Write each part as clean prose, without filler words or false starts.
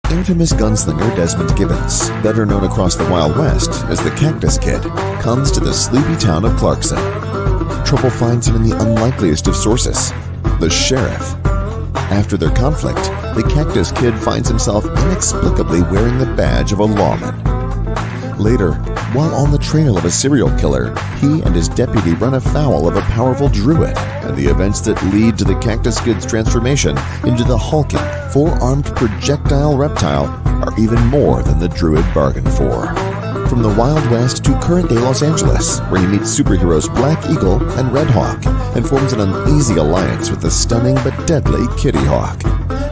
Infamous gunslinger Desmond Gibbons, better known across the Wild West as the Cactus Kid, comes to the sleepy town of Clarkson. Trouble finds him in the unlikeliest of sources, the sheriff. After their conflict, the Cactus Kid finds himself inexplicably wearing the badge of a lawman. Later, while on the trail of a serial killer, he and his deputy run afoul of a powerful druid, and the events that lead to the Cactus Kid's transformation into the hulking, four-armed projectile reptile are even more than the druid bargained for. From the Wild West to current-day Los Angeles, where he meets superheroes Black Eagle and Red Hawk, and forms an uneasy alliance with the stunning but deadly Kitty Hawk.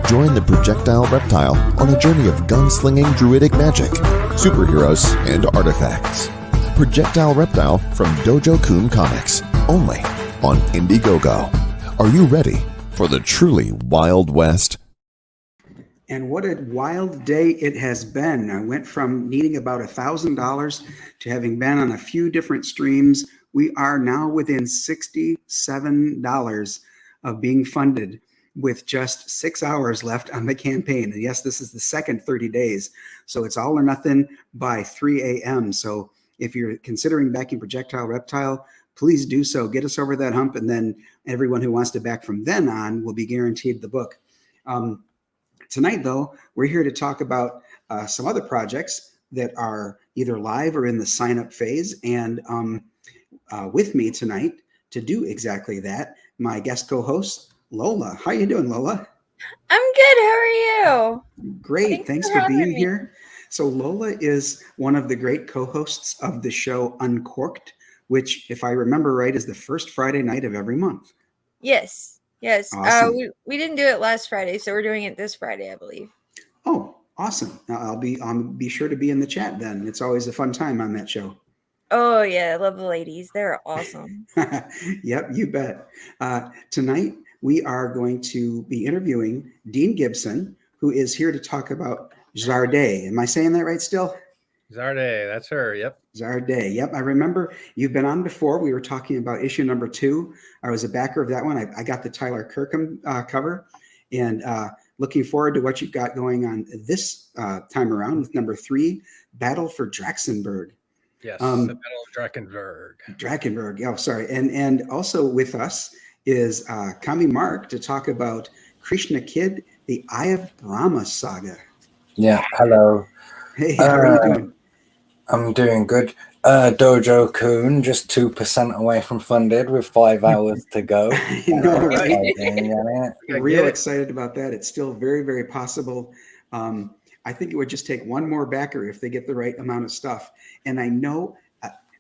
Join the projectile reptile on a journey of gunslinging druidic magic, superheroes, and artifacts. Projectile Reptile from Dojo Kun Comics, only on Indiegogo. Are you ready for the truly Wild West? And what a wild day it has been. I went from needing about $1,000 to having been on a few different streams. We are now within $67 of being funded with just 6 hours left on the campaign. And yes, this is the second 30 days. So it's all or nothing by 3 a.m. So if you're considering backing Projectile Reptile, please do so. Get us over that hump. And then everyone who wants to back from then on will be guaranteed the book. Tonight, though, we're here to talk about some other projects that are either live or in the sign-up phase. And with me tonight to do exactly that, my guest co-host, Lola. How you doing, Lola? I'm good. How are you? Great. Thanks for being here. So Lola is one of the great co-hosts of the show Uncorked, which, if I remember right, is the first Friday night of every month. Yes. Awesome. We didn't do it last Friday, so we're doing it this Friday, I believe. Oh, awesome. I'll be sure to be in the chat then. It's always a fun time on that show. Oh, yeah. I love the ladies. They're awesome. Yep, you bet. Tonight, we are going to be interviewing Dean Gibson, who is here to talk about Xarde. Am I saying that right still? Xarde, that's her. Yep. Xarde. Yep. I remember you've been on before. We were talking about issue number 2. I was a backer of that one. I got the Tyler Kirkham cover, and looking forward to what you've got going on this time around with number 3, Battle for Drachensburg. Yes, the Battle of Drachenburg. Drachenburg. Oh, sorry. And also with us is Kami Mark to talk about Krishna Kid, the Eye of Brahma saga. Yeah, hello. Hey, how are you doing? I'm doing good. Dojo Kun, just 2% away from funded with 5 hours to go. Real excited about that. It's still very, very possible. I think it would just take one more backer if they get the right amount of stuff. And I know,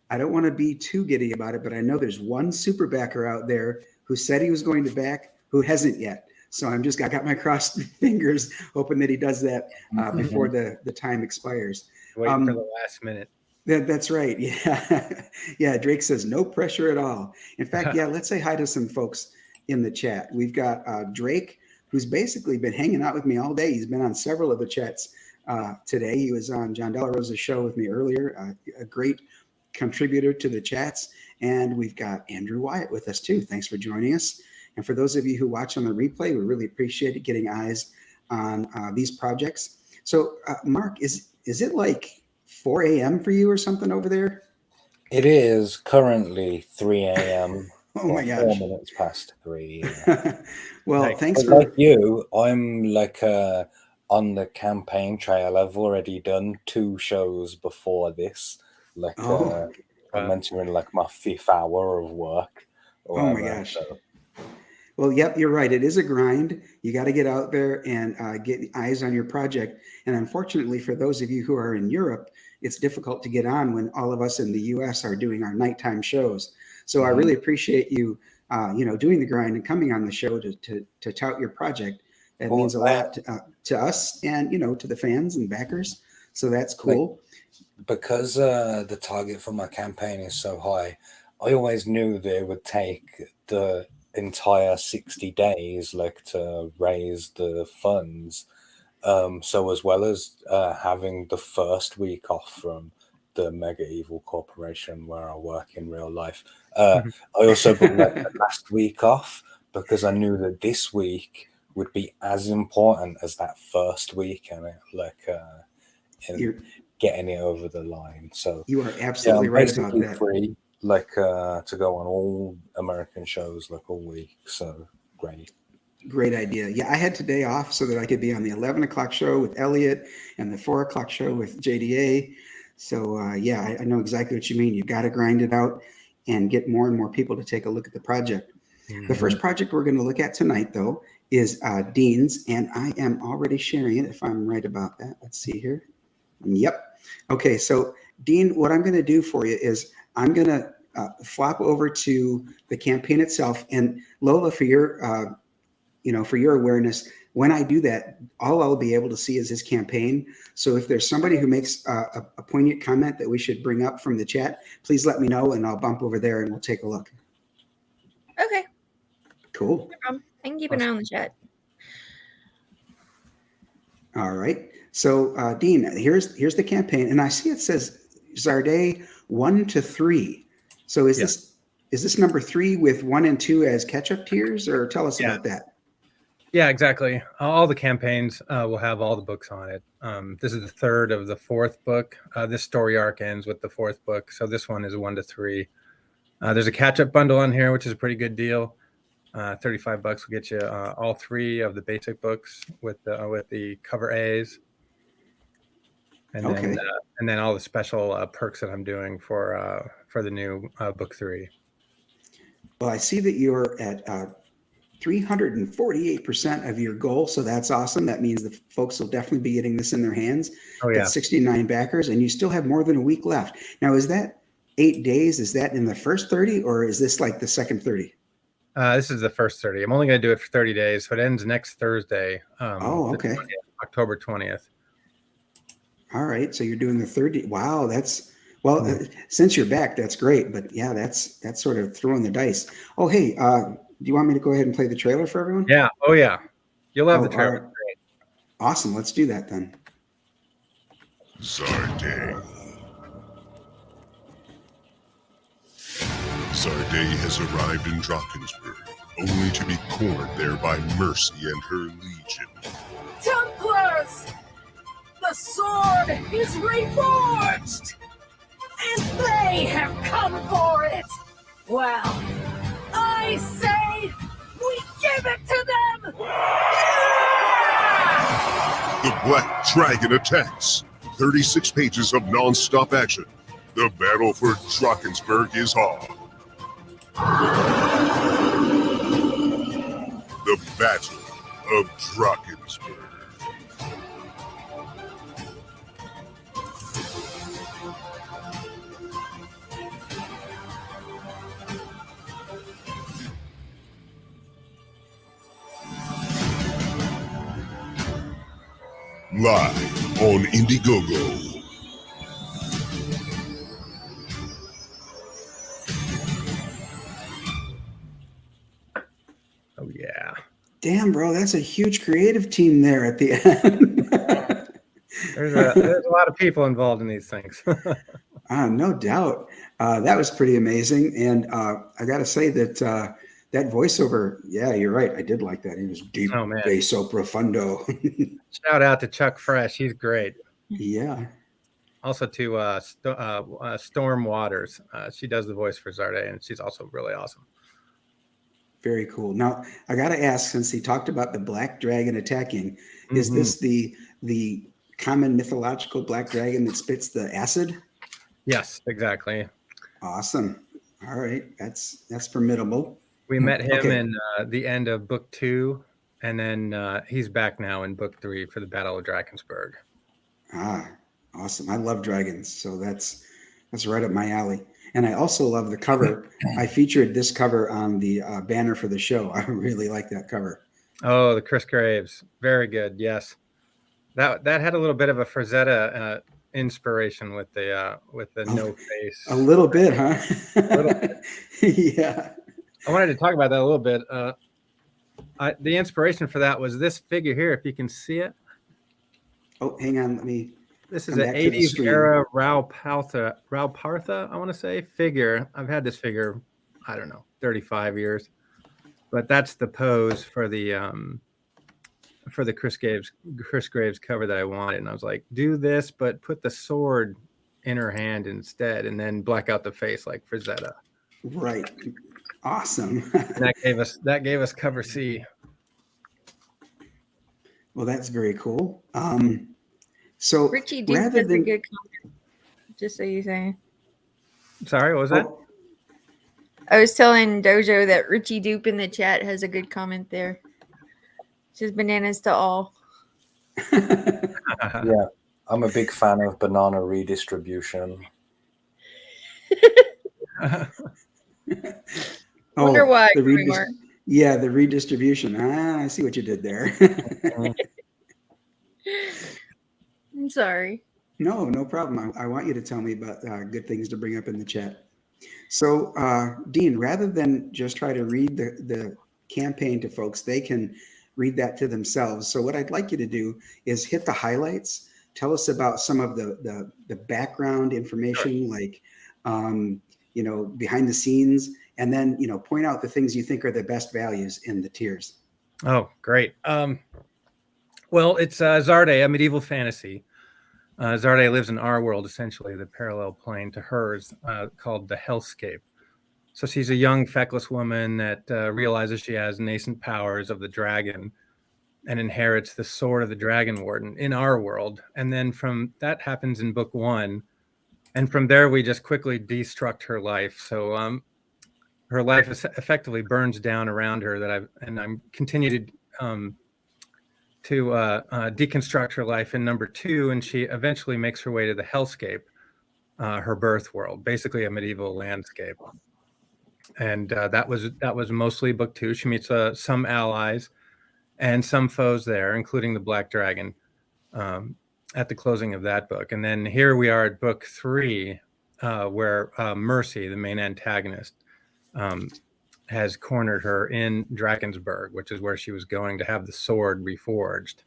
I don't want to be too giddy about it, but I know there's one super backer out there who said he was going to back who hasn't yet. So I got my crossed fingers, hoping that he does that before the time expires. Waiting for the last minute. That's right. Yeah. Yeah. Drake says no pressure at all. In fact, yeah, let's say hi to some folks in the chat. We've got Drake, who's basically been hanging out with me all day. He's been on several of the chats today. He was on John Della Rosa's show with me earlier, a great contributor to the chats. And we've got Andrew Wyatt with us too. Thanks for joining us. And for those of you who watch on the replay, we really appreciate it, getting eyes on these projects. So Mark, is it like 4 a.m. for you or something over there? It is currently 3 a.m. Oh my gosh. 4 minutes past 3. Well, like, thanks for... Like you, I'm like on the campaign trail. I've already done 2 shows before this. Like I'm entering like my 5th hour of work. Oh my gosh. So. Well, yep, you're right. It is a grind. You got to get out there and get eyes on your project. And unfortunately, for those of you who are in Europe, it's difficult to get on when all of us in the U.S. are doing our nighttime shows. So I really appreciate you, doing the grind and coming on the show to tout your project. That Well, means a lot to us and, to the fans and backers. So that's cool. Because the target for my campaign is so high, I always knew that it would take the entire 60 days to raise the funds. So as well as having the first week off from the mega evil corporation where I work in real life, I also booked the last week off because I knew that this week would be as important as that first week, and getting it over the line. So you are absolutely right about that. Free, to go on all American shows all week. So great. Great idea. Yeah, I had today off so that I could be on the 11 o'clock show with Elliot and the 4 o'clock show with JDA. So yeah, I know exactly what you mean. You got to grind it out and get more and more people to take a look at the project. The first project we're going to look at tonight, though, is Dean's, and I am already sharing it if I'm right about that. Let's see here. Yep. Okay, so Dean, what I'm going to do for you is I'm going to flop over to the campaign itself. And Lola, for your for your awareness, when I do that, all I'll be able to see is his campaign. So if there's somebody who makes a poignant comment that we should bring up from the chat, please let me know, and I'll bump over there and we'll take a look. Okay. Cool. No problem. I can keep an eye on the chat. All right. So, Dean, here's the campaign, and I see it says Xarde 1 to 3. So is this number 3 with 1 and 2 as catch-up tiers, or tell us about that? Yeah, exactly. All the campaigns will have all the books on it. This is the third of the fourth book. This story arc ends with the fourth book, so this one is 1 to 3. There's a catch-up bundle on here, which is a pretty good deal. $35 will get you all 3 of the basic books with the cover A's. And then all the special perks that I'm doing for the new book 3. Well, I see that you're at 348% of your goal, so that's awesome. That means the folks will definitely be getting this in their hands. Oh yeah, 69 backers, and you still have more than a week left. Now, is that 8 days? Is that in the first 30, or is this like the second 30? This is the first 30. I'm only going to do it for 30 days, so it ends next Thursday. Okay. October 20th. All right, so you're doing the 30. Wow, that's since you're back, that's great. But yeah, that's sort of throwing the dice. Oh, hey, do you want me to go ahead and play the trailer for everyone? Yeah. Oh, yeah. You'll love the trailer. Right. Awesome. Let's do that then. Xarde. Xarde has arrived in Drachensburg, only to be cornered there by Mercy and her legion. Templars! The sword is reforged! And they have come for it! Well, I say we give it to them! The Black Dragon attacks. 36 pages of non-stop action. The battle for Drachensburg is on. The Battle of Drachensburg. Live on Indiegogo. Oh, yeah. Damn, bro, that's a huge creative team there at the end. There's a lot of people involved in these things. No doubt. That was pretty amazing. And I got to say that that voiceover, yeah, you're right. I did like that. It was deep, basso profundo. Shout out to Chuck Fresh. He's great. Yeah. Also to Storm Waters. She does the voice for Xarde, and she's also really awesome. Very cool. Now, I got to ask, since he talked about the black dragon attacking, is this the common mythological black dragon that spits the acid? Yes, exactly. Awesome. All right. That's formidable. We met him in the end of book 2, and then he's back now in book 3 for the Battle of Drachensburg. Awesome. I love dragons, so that's right up my alley. And I also love the cover. I featured this cover on the banner for the show. I really like that cover. Oh, the Chris Graves, very good. Yes, that had a little bit of a Frazetta inspiration with the no face. A little bit, huh? A little bit. Yeah. I wanted to talk about that a little bit. The inspiration for that was this figure here. If you can see it. Oh, hang on. Let me. This is an 80s era Raupartha, I want to say, figure. I've had this figure, I don't know, 35 years. But that's the pose for the Chris Graves cover that I wanted. And I was like, do this, but put the sword in her hand instead, and then black out the face like Frazetta. Right. Awesome. And that gave us cover C. Well, that's very cool. So Richie Duke has a good comment, just so you say. Sorry, what was that? I was telling Dojo that Richie Dupe in the chat has a good comment there. Just bananas to all. Yeah, I'm a big fan of banana redistribution. Wonder why. Yeah, the redistribution. I see what you did there. I'm sorry. No problem. I want you to tell me about good things to bring up in the chat. So, Dean, rather than just try to read the campaign to folks, they can read that to themselves. So what I'd like you to do is hit the highlights. Tell us about some of the background information, like, behind the scenes, and then, point out the things you think are the best values in the tiers. Oh, great. Well, it's Xarde, a medieval fantasy. Xarde lives in our world, essentially the parallel plane to hers, called the Hellscape. So she's a young, feckless woman that realizes she has nascent powers of the dragon and inherits the sword of the Dragon Warden in our world. And then that happens in book 1. And from there, we just quickly destruct her life. So her life effectively burns down around her. I'm continued to deconstruct her life in number 2, and she eventually makes her way to the Hellscape, her birth world, basically a medieval landscape. And that was mostly book 2. She meets some allies and some foes there, including the Black Dragon, at the closing of that book. And then here we are at book 3, where Mercy, the main antagonist, has cornered her in Drachensburg, which is where she was going to have the sword reforged.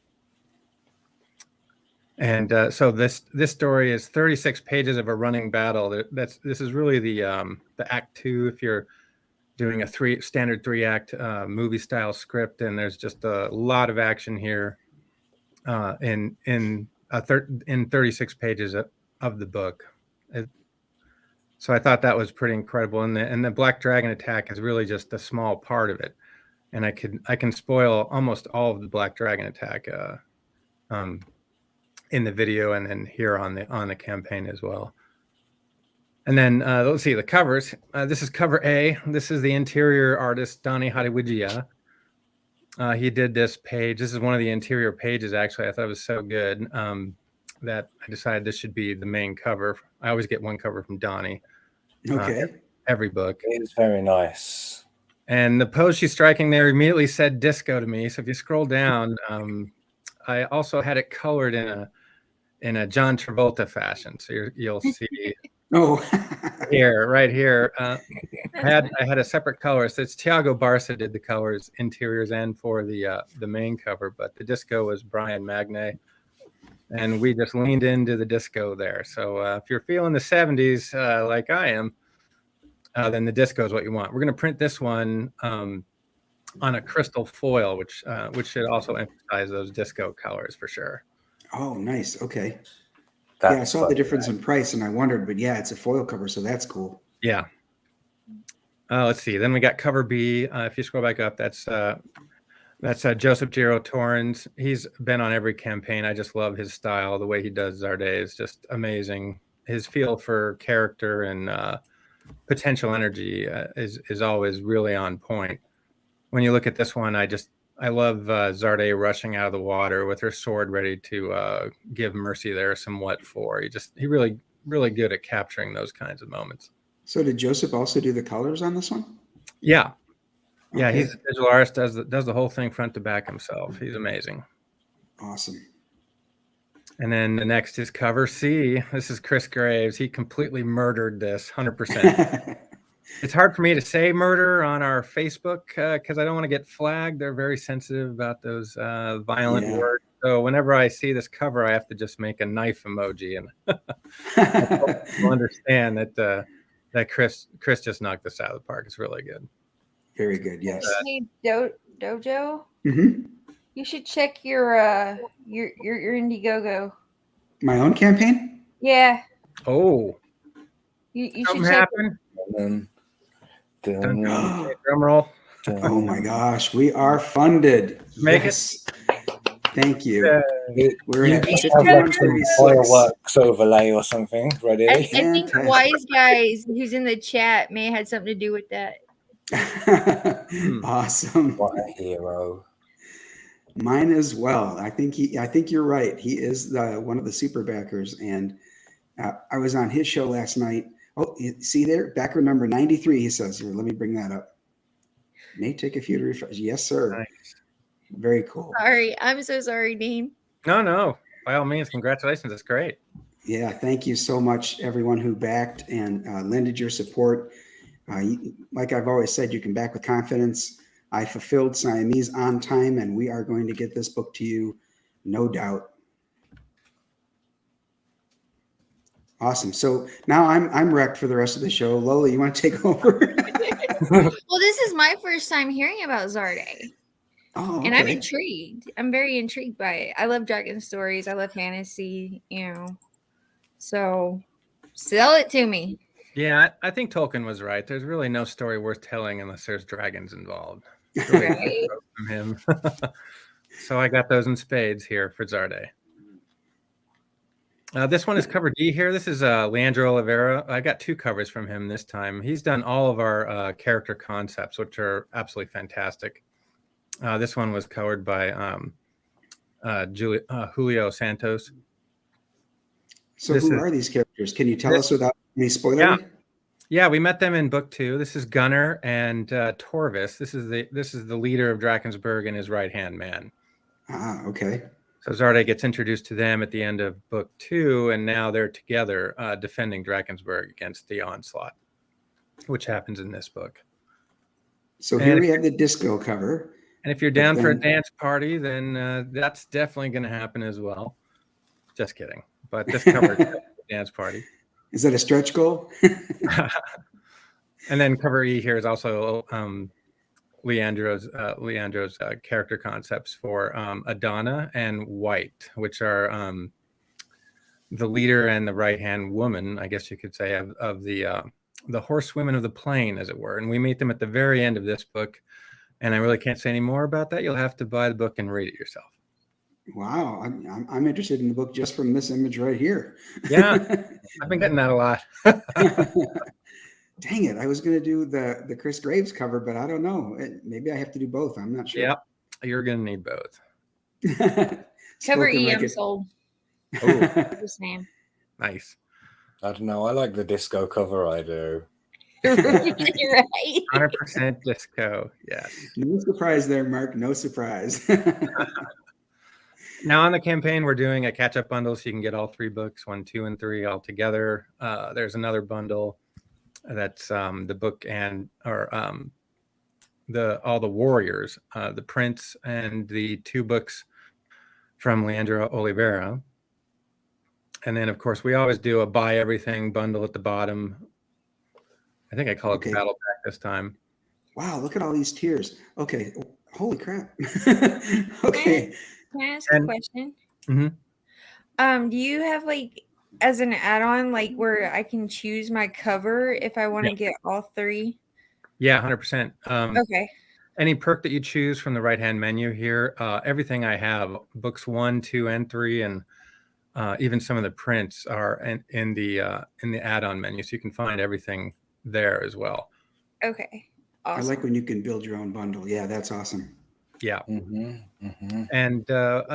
And so this story is 36 pages of a running battle. This is really the act 2 if you're doing a standard 3-act movie style script, and there's just a lot of action here in 36 pages of the book. So I thought that was pretty incredible, and the Black Dragon attack is really just a small part of it, and I can spoil almost all of the Black Dragon attack in the video and then here on the campaign as well. And then let's see the covers. This is cover A. This is the interior artist Donny Hadiwijaya. He did this page. This is one of the interior pages. Actually, I thought it was so good that I decided this should be the main cover. I always get one cover from Donny. Okay. Every book. It's very nice. And the pose she's striking there immediately said disco to me. So if you scroll down, I also had it colored in a John Travolta fashion. So you'll see. Oh, right here. I had a separate color. So it's Thiago Barca did the colors, interiors, and for the main cover. But the disco was Brian Magne. And we just leaned into the disco there. So if you're feeling the 70s like I am, then the disco is what you want. We're going to print this one on a crystal foil, which should also emphasize those disco colors for sure. Oh, nice. Okay. That's I saw the difference in price, and I wondered, but yeah, it's a foil cover, so that's cool. Yeah. Let's see. Then we got cover B. If you scroll back up, that's Joseph Giro Torrens. He's been on every campaign. I just love his style. The way he does Xarde is just amazing. His feel for character and potential energy is always really on point. When you look at this one, I love Xarde rushing out of the water with her sword ready to give Mercy there some what for. He really, really good at capturing those kinds of moments. So did Joseph also do the colors on this one? Yeah. Yeah, Okay. he's a visual artist, does the whole thing front to back himself. He's amazing. Awesome. And then the next is cover C. This is Chris Graves. He completely murdered this 100%. It's hard for me to say murder on our Facebook because I don't want to get flagged. They're very sensitive about those violent Yeah. words. So whenever I see this cover, I have to just make a knife emoji, and people understand that Chris just knocked this out of the park. It's really good. Very good. Yes. Hey, Dojo, hmm you should check your Indiegogo. My own campaign? Yeah, Oh, you should something check. happened. Dun, dun, Dun, dun, dun. Drum roll. dun. Oh my gosh, we are funded. Make it. Yes. Thank you. You- We're you at just have like some 5136. fireworks overlay or something ready. I think Fantastic. Wise Guys, who's in the chat, may have had something to do with that. Awesome. What a hero. Mine as well. I think you're right. He is one of the super backers, and I was on his show last night. Oh, see there, backer number 93. He says here. Let me bring that up. May take a few to refresh. Yes, sir. Nice. Very cool. Sorry, I'm so sorry, Dean. No. By all means, congratulations. It's great. Yeah, thank you so much, everyone who backed and lended your support. Like I've always said, you can back with confidence. I fulfilled Siamese on time, and we are going to get this book to you, no doubt. Awesome. So now I'm wrecked for the rest of the show. Lola, you want to take over? Well, this is my first time hearing about Xarde, Oh, and I'm okay. intrigued. I'm very intrigued by it. I love dragon stories. I love fantasy, So sell it to me. Yeah, I think Tolkien was right. There's really no story worth telling unless there's dragons involved. Right? From him. So I got those in spades here for Xarde. This one is cover D here. This is Leandro Oliveira. I got two covers from him this time. He's done all of our character concepts, which are absolutely fantastic. This one was covered by Julio Santos. So who are these characters? Can you tell us without any spoilers? Yeah, we met them in book 2. This is Gunnar and Torvis. This is the leader of Drachensburg and his right-hand man. Ah, okay. So Xarde gets introduced to them at the end of book 2, and now they're together defending Drachensburg against the onslaught, which happens in this book. So here we have the disco cover. And if you're down for a dance party, then that's definitely going to happen as well. Just kidding. But this cover is a dance party. Is that a stretch goal? And then cover E here is also Leandro's character concepts for Adana and White, which are the leader and the right-hand woman, I guess you could say, of the horsewomen of the plain, as it were. And we meet them at the very end of this book. And I really can't say any more about that. You'll have to buy the book and read it yourself. Wow, I'm interested in the book just from this image right here. Yeah, I've been getting that a lot. Dang it! I was going to do the Chris Graves cover, but I don't know. Maybe I have to do both. I'm not sure. Yep, you're going to need both. Cover Spoken E, like I'm it. sold. Oh, His name. nice. I don't know. I like the disco cover. I do. Right? 100% disco. Yes. No surprise there, Mark. No surprise. Now on the campaign, we're doing a catch-up bundle, so you can get all 3 books, 1, 2, and 3 all together. There's another bundle that's the book and all the warriors, the prince, and the 2 books from Leandro Oliveira. And then, of course, we always do a buy everything bundle at the bottom. I think I call it the battle pack this time. Wow, look at all these tiers. Okay, holy crap. Okay. Can I ask a question? Mm-hmm. Do you have as an add-on, where I can choose my cover if I want to get all 3? Yeah, 100%. Okay. Any perk that you choose from the right-hand menu here, everything I have, books 1, 2, and 3, and even some of the prints are in the add-on menu, so you can find everything there as well. Okay. Awesome. I like when you can build your own bundle. Yeah, that's awesome. Yeah. Mm-hmm, mm-hmm. And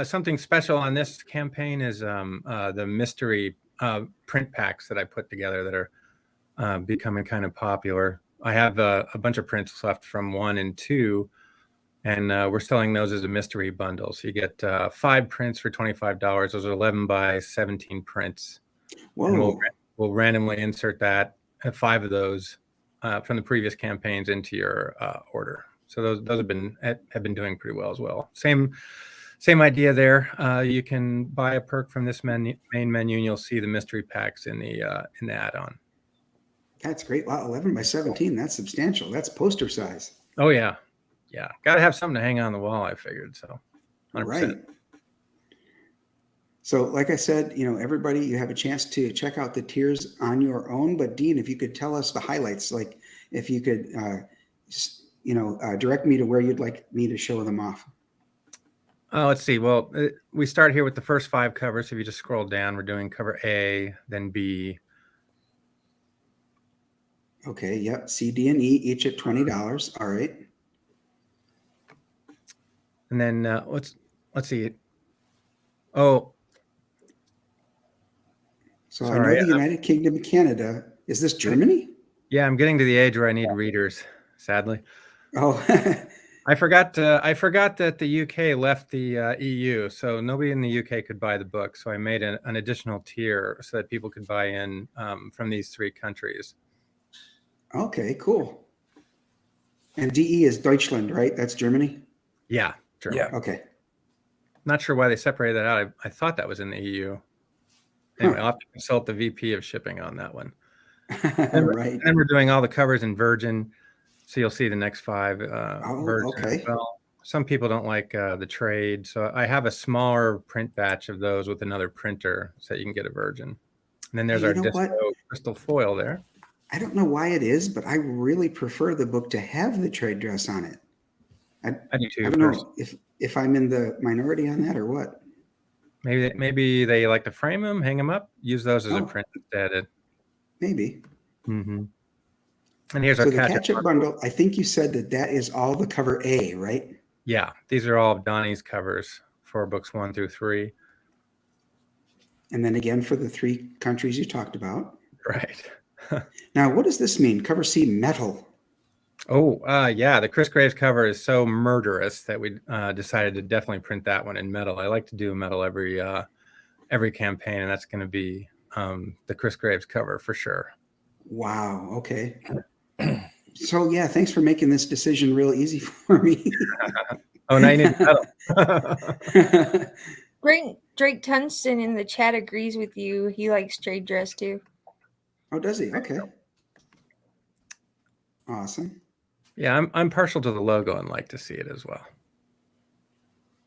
something special on this campaign is the mystery print packs that I put together that are becoming kind of popular. I have a bunch of prints left from 1 and 2, and we're selling those as a mystery bundle. So you get 5 prints for $25. Those are 11 by 17 prints. Whoa. And we'll randomly insert that 5 of those from the previous campaigns into your order. So those have been doing pretty well as well. Same idea there. You can buy a perk from this main menu, and you'll see the mystery packs in the add-on. That's great. Wow, 11 by 17. That's substantial. That's poster size. Oh yeah. Got to have something to hang on the wall, I figured. So 100%. Right. So like I said, everybody, you have a chance to check out the tiers on your own. But Dean, if you could tell us the highlights, like if you could, direct me to where you'd like me to show them off. Let's see. Well, we start here with the first 5 covers. If you just scroll down, we're doing cover A, then B. Okay. Yep. C, D, and E, each at $20. All right. And then let's see. Oh. So Sorry, I know the United Kingdom and Canada. Is this Germany? Yeah, I'm getting to the age where I need readers, sadly. Oh, I forgot that the UK left the EU, so nobody in the UK could buy the book. So I made an additional tier so that people could buy in from these 3 countries. okay, cool. And DE is Deutschland, right? That's Germany? Yeah, Germany. Yeah. Okay. Not sure why they separated that out. I thought that was in the EU. Anyway, I'll have to consult the VP of shipping on that one. Right. And we're doing all the covers in Virgin, so you'll see the next 5 Virgin. okay. Well, some people don't like the trade, so I have a smaller print batch of those with another printer so that you can get a Virgin. And then there's our Disco crystal foil there. I don't know why it is, but I really prefer the book to have the trade dress on it. I do too. I don't know if I'm in the minority on that or what. Maybe they like to frame them, hang them up, use those as a print instead. Maybe. Mm-hmm. And here's So our the catch-up bundle. I think you said that is all the cover A, right? Yeah, these are all of Donnie's covers for books 1 through 3. And then again for the 3 countries you talked about. Right. Now, what does this mean? Cover C, metal. Oh, yeah. The Chris Graves cover is so murderous that we decided to definitely print that one in metal. I like to do metal every campaign, and that's going to be the Chris Graves cover for sure. Wow. Okay. So yeah, thanks for making this decision real easy for me. Oh, now you need metal. Drake Tungsten in the chat agrees with you. He likes trade dress too. Oh, does he? Okay. Awesome. Yeah, I'm partial to the logo and like to see it as well.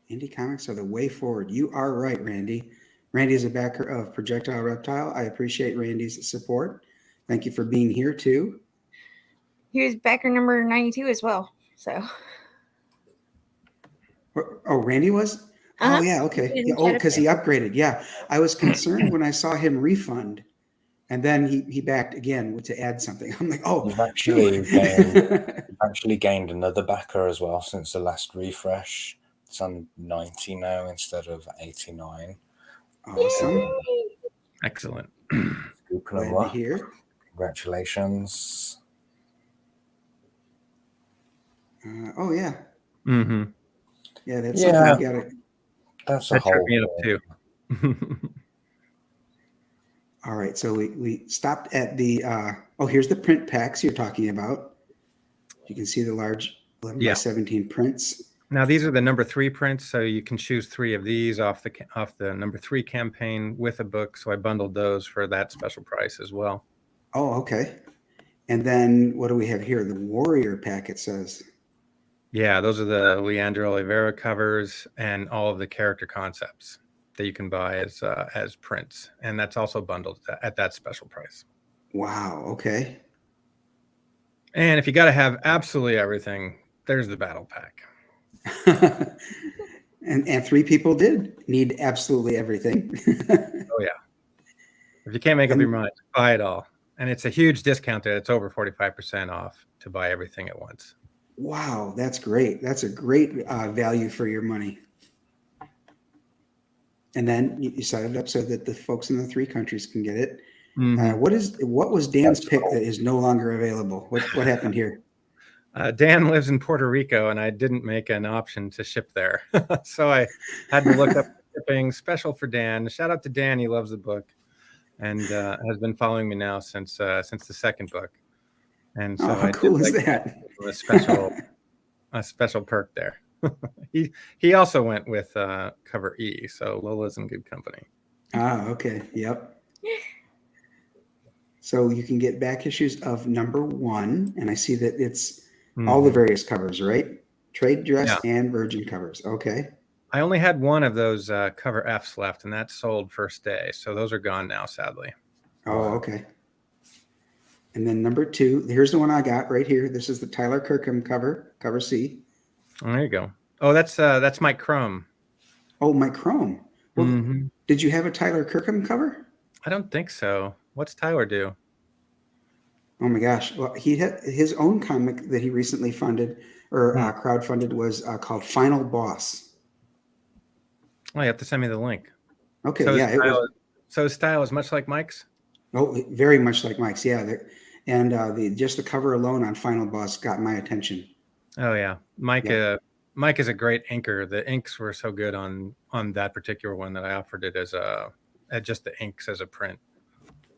Indie comics are the way forward. You are right, Randy. Randy is a backer of Projectile Reptile. I appreciate Randy's support. Thank you for being here too. He was backer number 92 as well. So. Oh, Randy was? Oh, yeah. Okay. Yeah, oh, because he upgraded. Yeah. I was concerned when I saw him refund. And then he backed again to add something. I'm like, oh, You've actually gained another backer as well since the last refresh. It's on 90 now instead of 89. Awesome. Excellent. Glad to hear. Congratulations. Oh, yeah. Mm-hmm. Yeah, that's something we got to. That's a whole me up too. All right, so we stopped at the, here's the print packs you're talking about. You can see the large 11 by 17 prints. Now these are the number 3 prints, so you can choose 3 of these off the number 3 campaign with a book. So I bundled those for that special price as well. Oh, okay. And then what do we have here? The Warrior pack, it says. Yeah, those are the Leandro Oliveira covers and all of the character concepts that you can buy as prints, and that's also bundled at that special price. Wow. Okay. And if you got to have absolutely everything, there's the battle pack. and 3 people did need absolutely everything. Oh yeah. If you can't make up your mind, buy it all, and it's a huge discount there. It's over 45% off to buy everything at once. Wow, that's great. That's a great value for your money. And then you set it up so that the folks in the 3 countries can get it. Mhm. What was Dan's pick that is no longer available? What happened here? Dan lives in Puerto Rico, and I didn't make an option to ship there, so I had to look up shipping special for Dan. Shout out to Dan; he loves the book, and has been following me now since the second book. And so Oh, how I cool did is like that? a special perk there. he also went with cover E, so Lola's in good company. Ah, okay. Yep. So you can get back issues of number 1, and I see that it's all the various covers, right? Trade dress and virgin covers. Okay. I only had one of those cover Fs left, and that sold first day, so those are gone now, sadly. Oh, okay. And then number 2, here's the one I got right here. This is the Tyler Kirkham cover C. Oh, there you go. Oh, that's Mike Chrome. Oh, Mike Chrome. Well, did you have a Tyler Kirkham cover? I don't think so. What's Tyler do? Oh my gosh. Well, he had his own comic that he recently funded or crowdfunded was called Final Boss. Oh, you have to send me the link. Okay, so yeah. So his style is much like Mike's? Oh, very much like Mike's, yeah. And just the cover alone on Final Boss got my attention. Oh, yeah. Mike is a great inker. The inks were so good on that particular one that I offered it as just the inks as a print,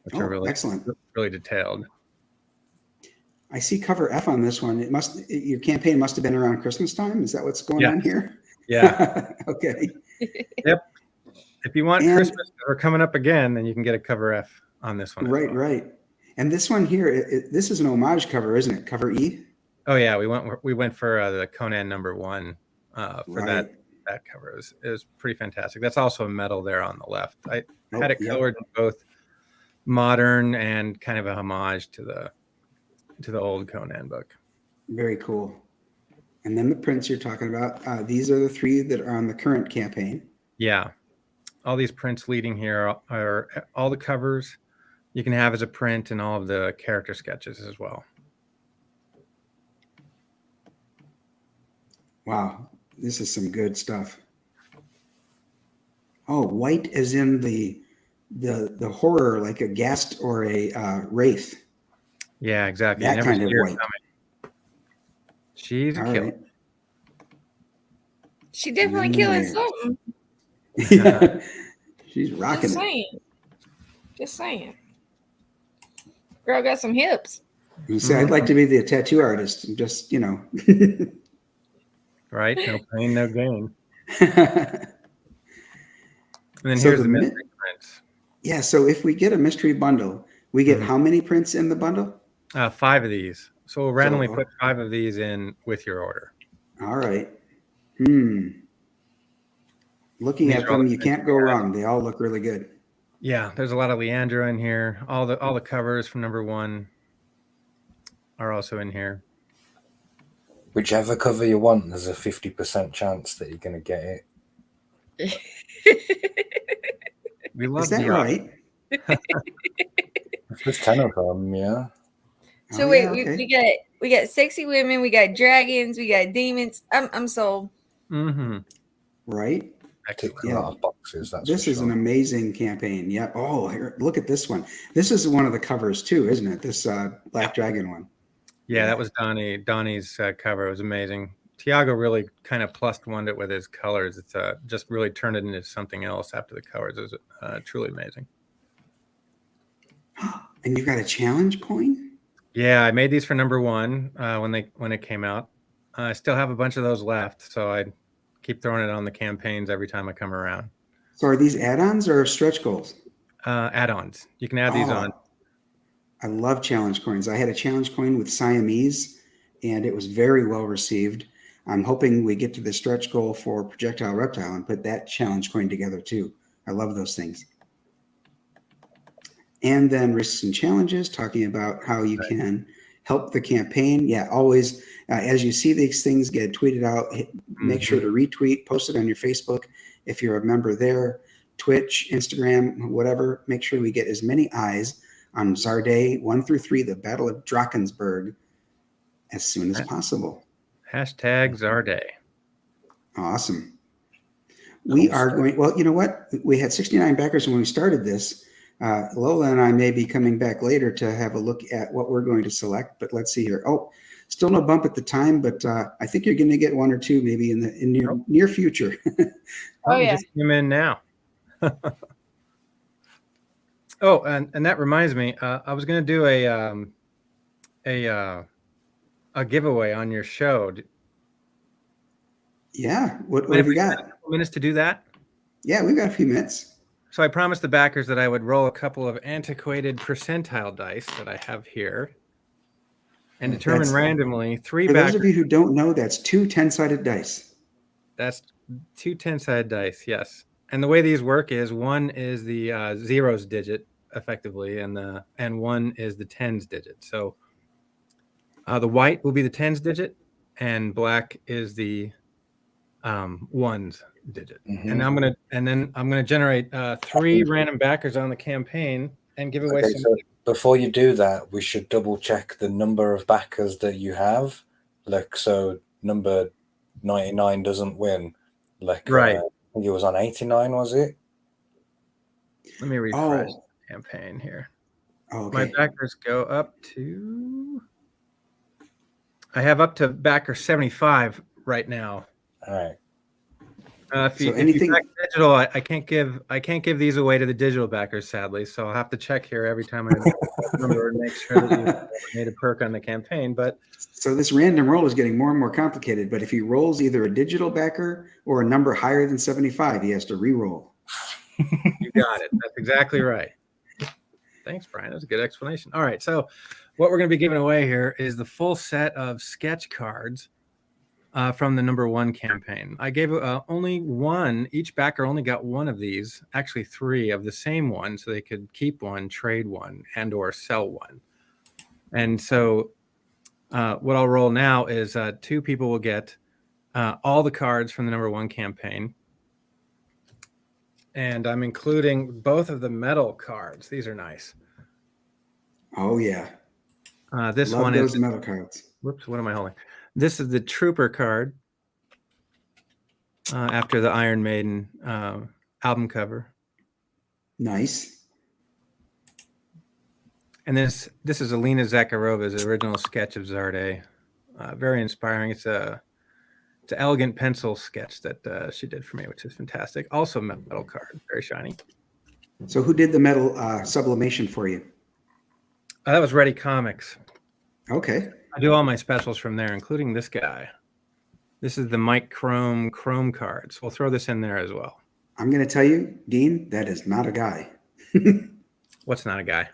which are really excellent, really detailed. I see cover F on this one. Your campaign must have been around Christmas time. Is that what's going on here? Yeah. Okay. Yep. If you want Christmas or coming up again, then you can get a cover F on this one. Right, right. And this one here, this is an homage cover, isn't it? Cover E. Oh yeah, we went for the Conan #1 for that cover. It was pretty fantastic. That's also a medal there on the left. I had it colored in both modern and kind of a homage to the old Conan book. Very cool. And then the prints you're talking about, these are the 3 that are on the current campaign. Yeah. All these prints leading here are all the covers you can have as a print and all of the character sketches as well. Wow. This is some good stuff. Oh, white as in the horror, like a ghast or a wraith. Yeah, exactly. That kind of white. She's a killer. Right. She definitely killing something. Yeah. She's rocking it. Just saying. Girl got some hips. You say, I'd like to be the tattoo artist. Just, Right? No pain, no gain. And then here's the mystery prints. Yeah, so if we get a mystery bundle, we get how many prints in the bundle? 5 of these. So we'll randomly put 5 of these in with your order. All right. Looking at them, you can't go wrong. They all look really good. Yeah, there's a lot of Leandra in here. All the covers from #1 are also in here. Whichever cover you want, there's a 50% chance that you're going to get it. We love Is that right? There's 10 of them, yeah. So we got sexy women, we got dragons, we got demons. I'm sold. Right. Tick a lot of boxes. This is an amazing campaign. Yep. Oh, here, look at this one. This is one of the covers too, isn't it? This Black Dragon one. Yeah, that was Donnie's cover. It was amazing. Tiago really kind of +1'd it with his colors. It's just really turned it into something else after the colors. It was truly amazing. And you got a challenge coin? Yeah, I made these for #1 when it came out. I still have a bunch of those left, so I keep throwing it on the campaigns every time I come around. So are these add-ons or stretch goals? Add-ons. You can add these on. I love challenge coins. I had a challenge coin with Siamese, and it was very well received. I'm hoping we get to the stretch goal for Projectile Reptile and put that challenge coin together too. I love those things. And then risks and challenges, talking about how you can help the campaign. Yeah, always, as you see these things get tweeted out, make sure to retweet, post it on your Facebook if you're a member there, Twitch, Instagram, whatever. Make sure we get as many eyes on Xarde 1 through 3, the Battle of Drachensburg, as soon as possible. #Xarde. Awesome. We are going, well, you know what? We had 69 backers when we started this. Lola and I may be coming back later to have a look at what we're going to select, but let's see here. Oh, still no bump at the time, but I think you're going to get one or two maybe in the near future. Oh, yeah. Just came in now. Oh, and that reminds me, I was going to do a giveaway on your show. Yeah. What have you got? A couple minutes to do that? Yeah, we've got a few minutes. So I promised the backers that I would roll a couple of antiquated percentile dice that I have here and determine randomly three backers. For those of you who don't know, that's two 10-sided dice. That's two 10-sided dice, yes. And the way these work is one is the zeros digit, effectively, and one is the tens digit. So the white will be the tens digit, and black is the ones digit. And then I'm gonna generate three random backers on the campaign and give away some. So before you do that, we should double check the number of backers that you have. Like, so number 99 doesn't win. Like, right. I think it was on 89, was it? Let me refresh the campaign here. Okay. My backers go up to. I have up to backer 75 right now. All right. If you back digital, I can't give these away to the digital backers, sadly. So I'll have to check here every time I remember and make sure that you made a perk on the campaign. But so this random roll is getting more and more complicated. But if he rolls either a digital backer or a number higher than 75, he has to re-roll. You got it. That's exactly right. Thanks, Brian. That's a good explanation. All right. So what we're going to be giving away here is the full set of sketch cards from the number 1 campaign. I gave only one. Each backer only got one of these, actually 3 of the same one, so they could keep one, trade one, and or sell one. And so what I'll roll now is 2 people will get all the cards from the number 1 campaign. And I'm including both of the metal cards. These are nice. Oh, yeah. This Love one those is metal cards. Whoops, what am I holding? This is the Trooper card after the Iron Maiden album cover. Nice. And this is Alina Zakharova's original sketch of Xarde. Very inspiring. It's an elegant pencil sketch that she did for me, which is fantastic. Also metal card, very shiny. So who did the metal sublimation for you? That was Ready Comics. Okay. I do all my specials from there, including this guy. This is the Mike Chrome cards. We'll throw this in there as well. I'm going to tell you, Dean, that is not a guy. What's not a guy?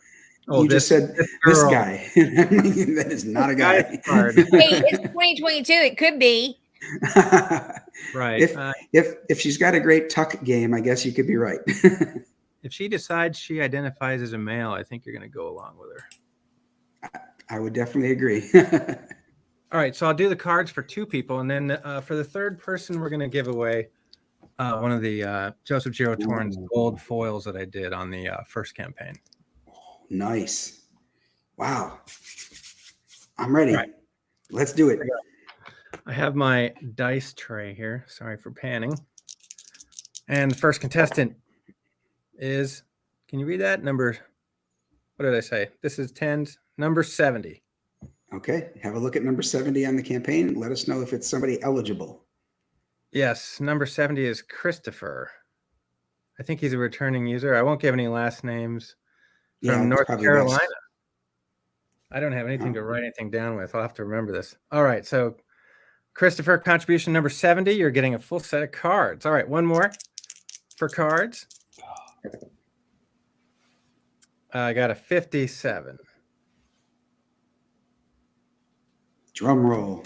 Oh, you just said this guy. That is not a guy. Hey, it's 2022. It could be. Right. If she's got a great tuck game, I guess you could be right. If she decides she identifies as a male, I think you're going to go along with her. I would definitely agree. All right, so I'll do the cards for 2 people, and then for the third person, we're going to give away one of the Joseph Girotorn's gold foils that I did on the first campaign. Nice. Wow. I'm ready. Right. Let's do it. I have my dice tray here. Sorry for panning. And the first contestant is, can you read that? Number, what did I say? This is 10s, number 70. Okay. Have a look at number 70 on the campaign. Let us know if it's somebody eligible. Yes. Number 70 is Christopher. I think he's a returning user. I won't give any last names. From North Carolina. Best. I don't have anything to write anything down with. I'll have to remember this. All right. So Christopher, contribution number 70. You're getting a full set of cards. All right. One more for cards. I got a 57. Drum roll.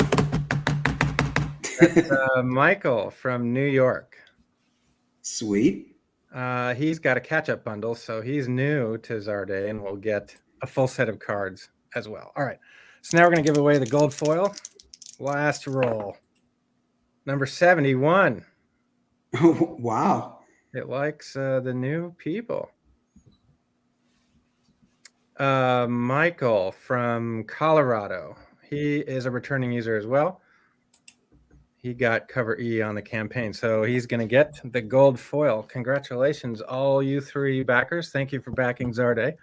That's Michael from New York. Sweet. He's got a catch-up bundle, so he's new to Xarde and will get a full set of cards as well. All right. So now we're going to give away the gold foil. Last roll. Number 71. Oh, wow. It likes the new people. Michael from Colorado. He is a returning user as well. he got cover E on the campaign. So he's going to get the gold foil. Congratulations, all you three backers. Thank you for backing Xarde.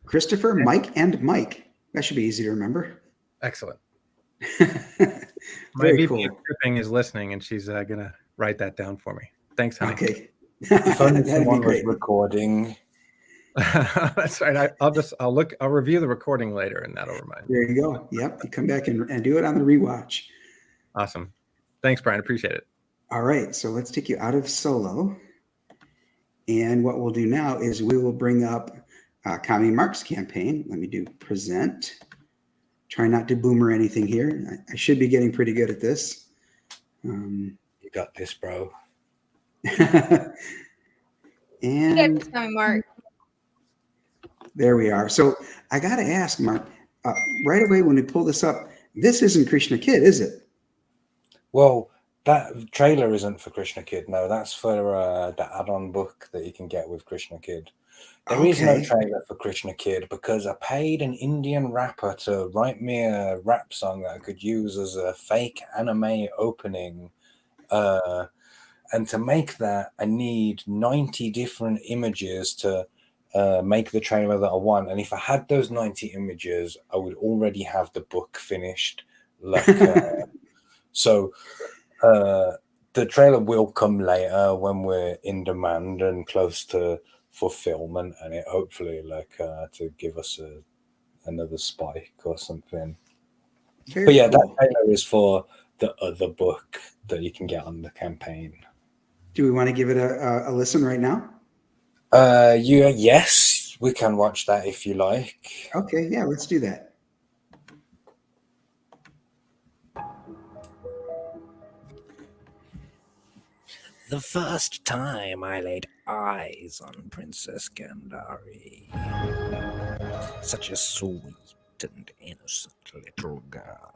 Christopher, Mike, and Mike. That should be easy to remember. Excellent. My Very VP cool. of shipping is listening, and she's going to write that down for me. Thanks, honey. Okay. If only That'd be someone was great. recording. That's right. I'll review the recording later, and that'll remind me. There you go. Yep. You come back and do it on the rewatch. Awesome. Thanks, Brian. Appreciate it. All right. So let's take you out of solo. And what we'll do now is we will bring up Kami Mark's campaign. Let me do present. Try not to boomer anything here. I should be getting pretty good at this. You got this, bro. And Mark. there we are. So I got to ask, Mark, right away when we pull this up, this isn't Krishna Kid, is it? Well, that trailer isn't for Krishna Kid. No, that's for the add-on book that you can get with Krishna Kid. There is no trailer for Krishna Kid because I paid an Indian rapper to write me a rap song that I could use as a fake anime opening. And to make that, I need 90 different images to make the trailer that I want. And if I had those 90 images, I would already have the book finished. So the trailer will come later when we're in demand and close to fulfillment, and it hopefully to give us another spike or something. But yeah, that trailer is for the other book that you can get on the campaign. Do we want to give it a listen right now? Yes, we can watch that if you like. Okay, yeah, let's do that. The first time I laid eyes on Princess Gandhari, such a sweet and innocent little girl,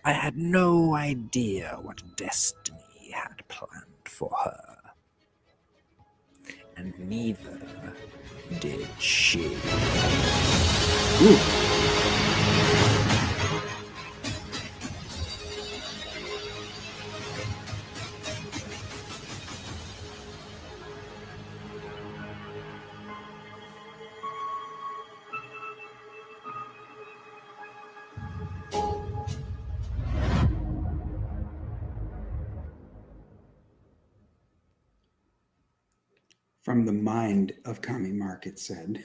I had no idea what destiny had planned for her. And neither did she. Ooh. From the mind of Kami Mark, it said.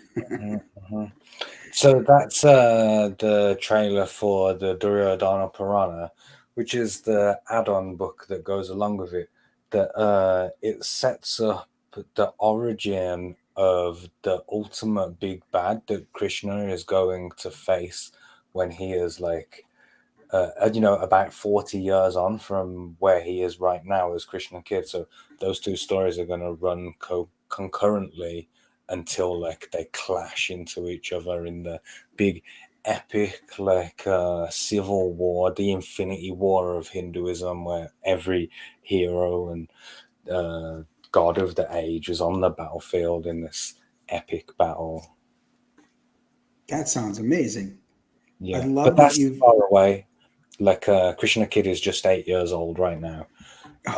So that's the trailer for the Duryodhana Purana, which is the add-on book that goes along with it. That it sets up the origin of the ultimate big bad that Krishna is going to face when he is about 40 years on from where he is right now as Krishna Kid. So those two stories are going to run concurrently until they clash into each other in the big epic civil war, the Infinity War of Hinduism, where every hero and god of the age is on the battlefield in this epic battle. That sounds amazing. Yeah, I love but that's that far away. Krishna Kid is just 8 years old right now.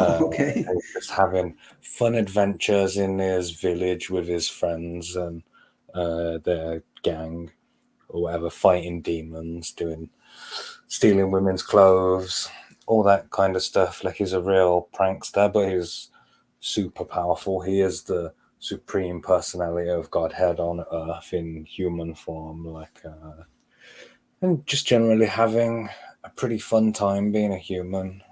Okay. Just having fun adventures in his village with his friends and their gang or whatever, fighting demons, stealing women's clothes, all that kind of stuff. He's a real prankster, but he's super powerful. He is the supreme personality of Godhead on Earth in human form, and just generally having a pretty fun time being a human.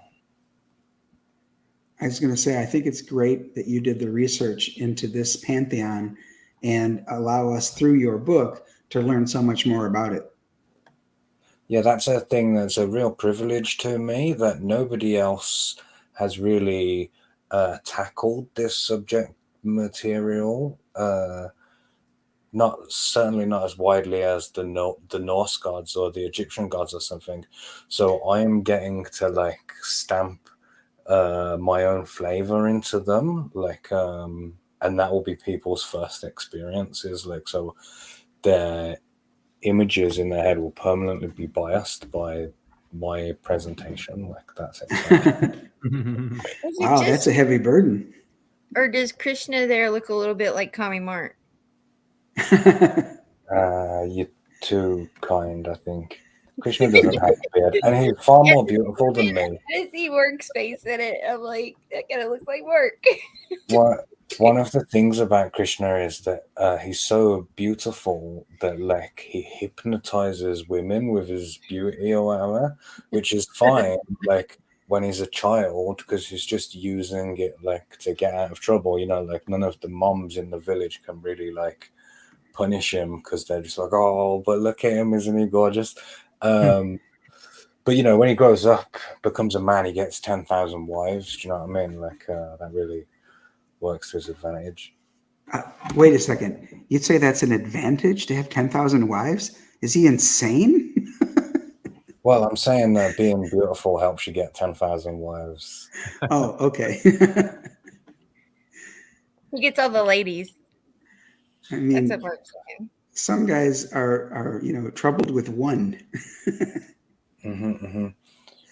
I was going to say, I think it's great that you did the research into this pantheon and allow us through your book to learn so much more about it. Yeah, that's a thing that's a real privilege to me, that nobody else has really tackled this subject material. Certainly not as widely as the Norse gods or the Egyptian gods or something. So I'm getting to stamp my own flavor into them, and that will be people's first experiences. So their images in their head will permanently be biased by my presentation. Like that's exciting. Wow, that's a heavy burden. Or does Krishna there look a little bit like Kami Mart? You're too kind, I think. Krishna doesn't have a beard, and he's far more beautiful than me. I see Work's face in it. I'm like, that kind of looks like Work. One of the things about Krishna is that he's so beautiful that like he hypnotizes women with his beauty or whatever, which is fine. Like when he's a child, because he's just using it like to get out of trouble. You know, like none of the moms in the village can really like punish him because they're just like, oh, but look at him, isn't he gorgeous? But you know, when he grows up, becomes a man, he gets 10,000 wives. Do you know what I mean? Like that really works to his advantage. Wait a second. You'd say that's an advantage to have 10,000 wives? Is he insane? Well, I'm saying that being beautiful helps you get 10,000 wives. Oh, okay. He gets all the ladies. I mean, That's what Work's saying. some guys are troubled with one.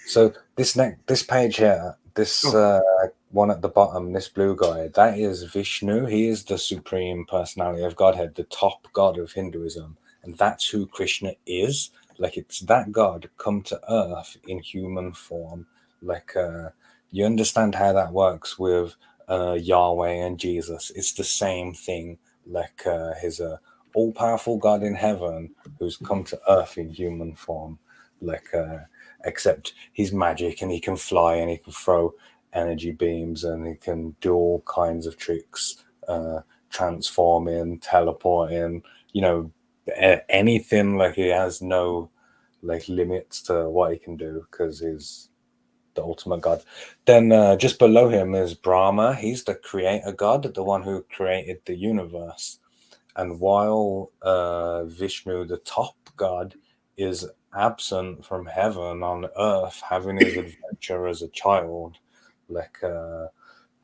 So this page here, this one at the bottom, this blue guy, that is Vishnu. He is the supreme personality of Godhead, the top god of Hinduism, and that's who Krishna is. Like it's that god come to earth in human form. Like you understand how that works with Yahweh and Jesus. It's the same thing. Like he's a all-powerful God in heaven who's come to earth in human form. Like except he's magic and he can fly and he can throw energy beams and he can do all kinds of tricks, transforming, teleporting, you know, anything. Like he has no like limits to what he can do because he's the ultimate god. Then just below him is Brahma. He's the creator god, the one who created the universe. And while Vishnu, the top god, is absent from heaven on earth, having his adventure as a child, like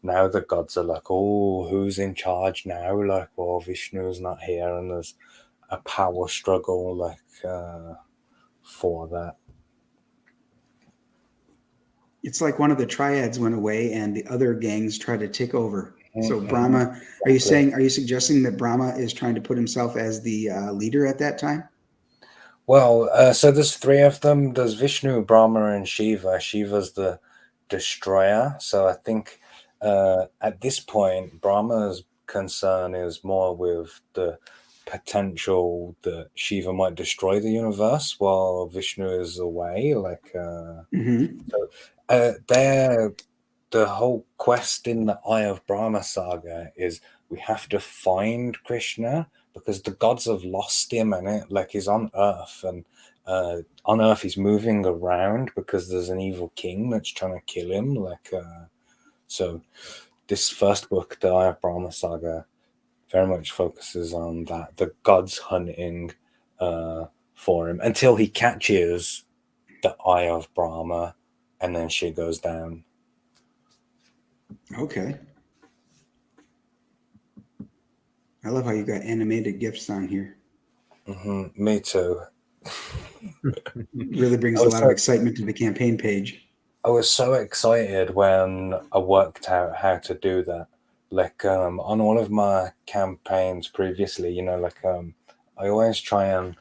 now the gods are like, oh, who's in charge now? Like, well, Vishnu's not here, and there's a power struggle like for that. It's like one of the triads went away and the other gangs tried to take over. So Brahma, are you suggesting that Brahma is trying to put himself as the leader at that time? Well, so there's three of them. There's Vishnu, Brahma, and Shiva. Shiva's the destroyer. So I think at this point, Brahma's concern is more with the potential that Shiva might destroy the universe while Vishnu is away. Like, the whole quest in the Eye of Brahma saga is we have to find Krishna because the gods have lost him, and it like he's on Earth, and on Earth he's moving around because there's an evil king that's trying to kill him. Like, so this first book, the Eye of Brahma saga, very much focuses on that, the gods hunting for him until he catches the Eye of Brahma, and then shit goes down. Okay. I love how you got animated GIFs on here. Me too. Really brings a lot of excitement to the campaign page. I was so excited when I worked out how to do that. Like on all of my campaigns previously, you know, like I always try and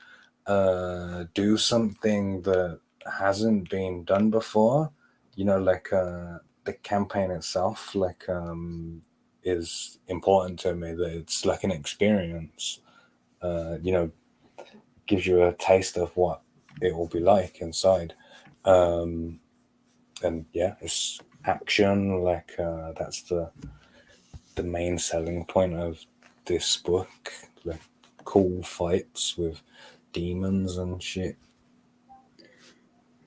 do something that hasn't been done before. You know, like the campaign itself, like is important to me. That it's like an experience. You know, gives you a taste of what it will be like inside. And yeah, it's action. Like that's the main selling point of this book. Like cool fights with demons and shit.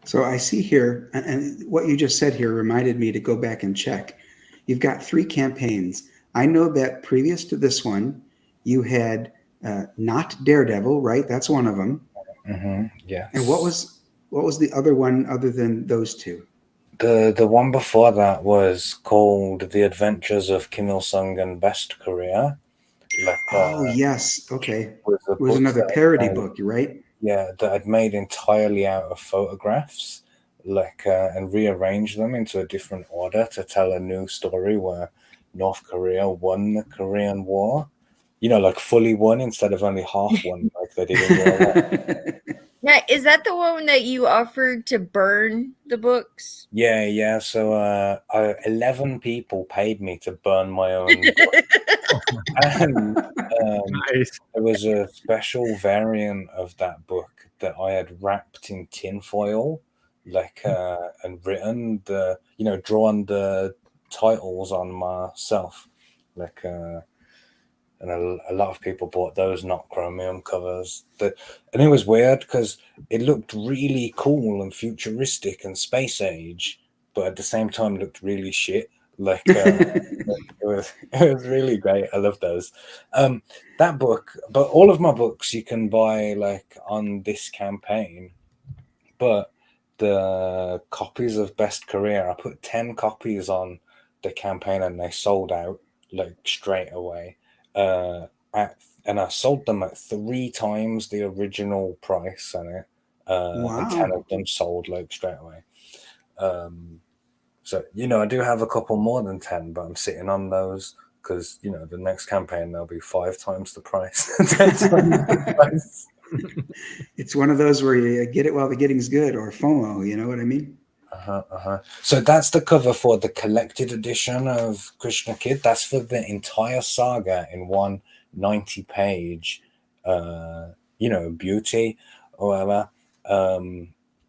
So I see here, and what you just said here reminded me to go back and check. You've got 3 campaigns. I know that previous to this one, you had not Daredevil, right? That's one of them. Yeah. And what was the other one other than those 2? The one before that was called The Adventures of Kim Il-sung and Best Korea. Like, yes. Okay. It was another parody book, right? Yeah, that I'd made entirely out of photographs. and rearrange them into a different order to tell a new story where North Korea won the Korean War. Like fully won instead of only half won, like they did in World War. Now, is that the one that you offered to burn the books? Yeah. So 11 people paid me to burn my own book. And Nice. there was a special variant of that book that I had wrapped in tinfoil, and written drawn the titles on myself, and a lot of people bought those, not chromium covers. And it was weird because it looked really cool and futuristic and space age, but at the same time looked really shit. It was really great. I love those. That book, but all of my books you can buy on this campaign. But the copies of Best Career, I put 10 copies on the campaign and they sold out straight away. And I sold them at 3 times the original price on it. Wow. And 10 of them sold straight away. So, I do have a couple more than 10, but I'm sitting on those because, the next campaign, there'll be 5 times the price. 10 times the price. It's one of those where you get it while the getting's good, or FOMO, you know what I mean? So that's the cover for the collected edition of Krishna Kid. That's for the entire saga in one 90-page, beauty or whatever.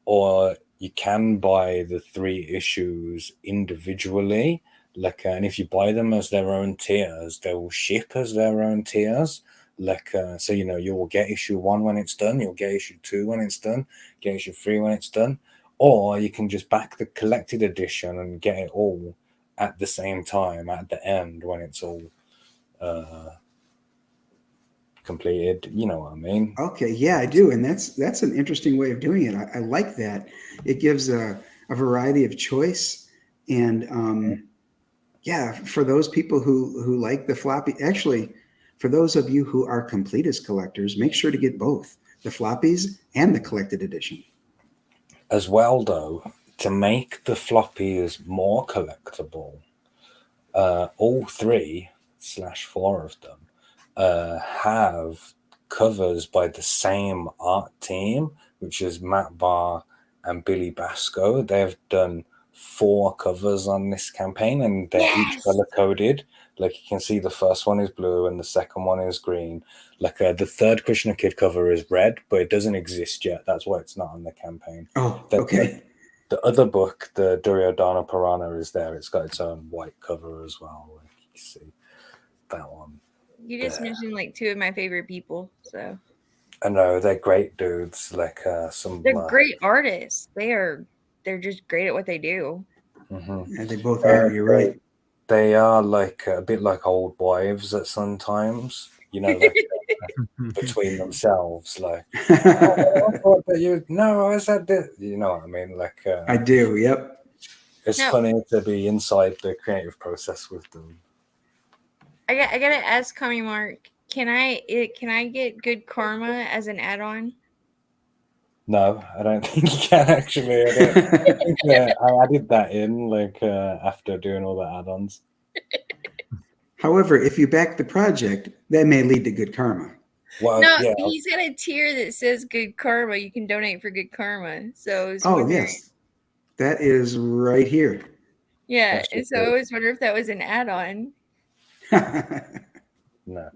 Or you can buy the 3 issues individually. And if you buy them as their own tiers, they will ship as their own tiers. So you will get issue 1 when it's done, you'll get issue 2 when it's done, get issue 3 when it's done, or you can just back the collected edition and get it all at the same time at the end when it's all completed. You know what I mean? Okay, yeah, I do, and that's an interesting way of doing it. I like that. It gives a variety of choice, and for those people who like the floppy, actually. For those of you who are completist collectors, make sure to get both the floppies and the collected edition. As well, though, to make the floppies more collectible, all 3/4 of them have covers by the same art team, which is Matt Barr and Billy Basco. They've done 4 covers on this campaign, and they're each color-coded. You can see the first one is blue and the second one is green. The third Krishna Kid cover is red, but it doesn't exist yet. That's why it's not on the campaign. Oh, okay. The other book, the Duryodhana Purana, is there. It's got its own white cover as well. You can see that one. You just mentioned 2 of my favorite people, so. I know, they're great dudes. They're great artists. They're just great at what they do. Mm-hmm. And they both are. You're right. They are a bit like old wives at sometimes, between themselves. I thought that I said that. You know what I mean? I do. Yep. It's funny to be inside the creative process with them. I gotta ask, Kami Mark, can I get Good Karma as an add-on? No, I don't think you can actually. I added that in after doing all the add-ons. However, if you back the project, that may lead to Good Karma. Well, he's got a tier that says Good Karma. You can donate for Good Karma. So yes, that is right here. Yeah, and so I always wonder if that was an add-on. No.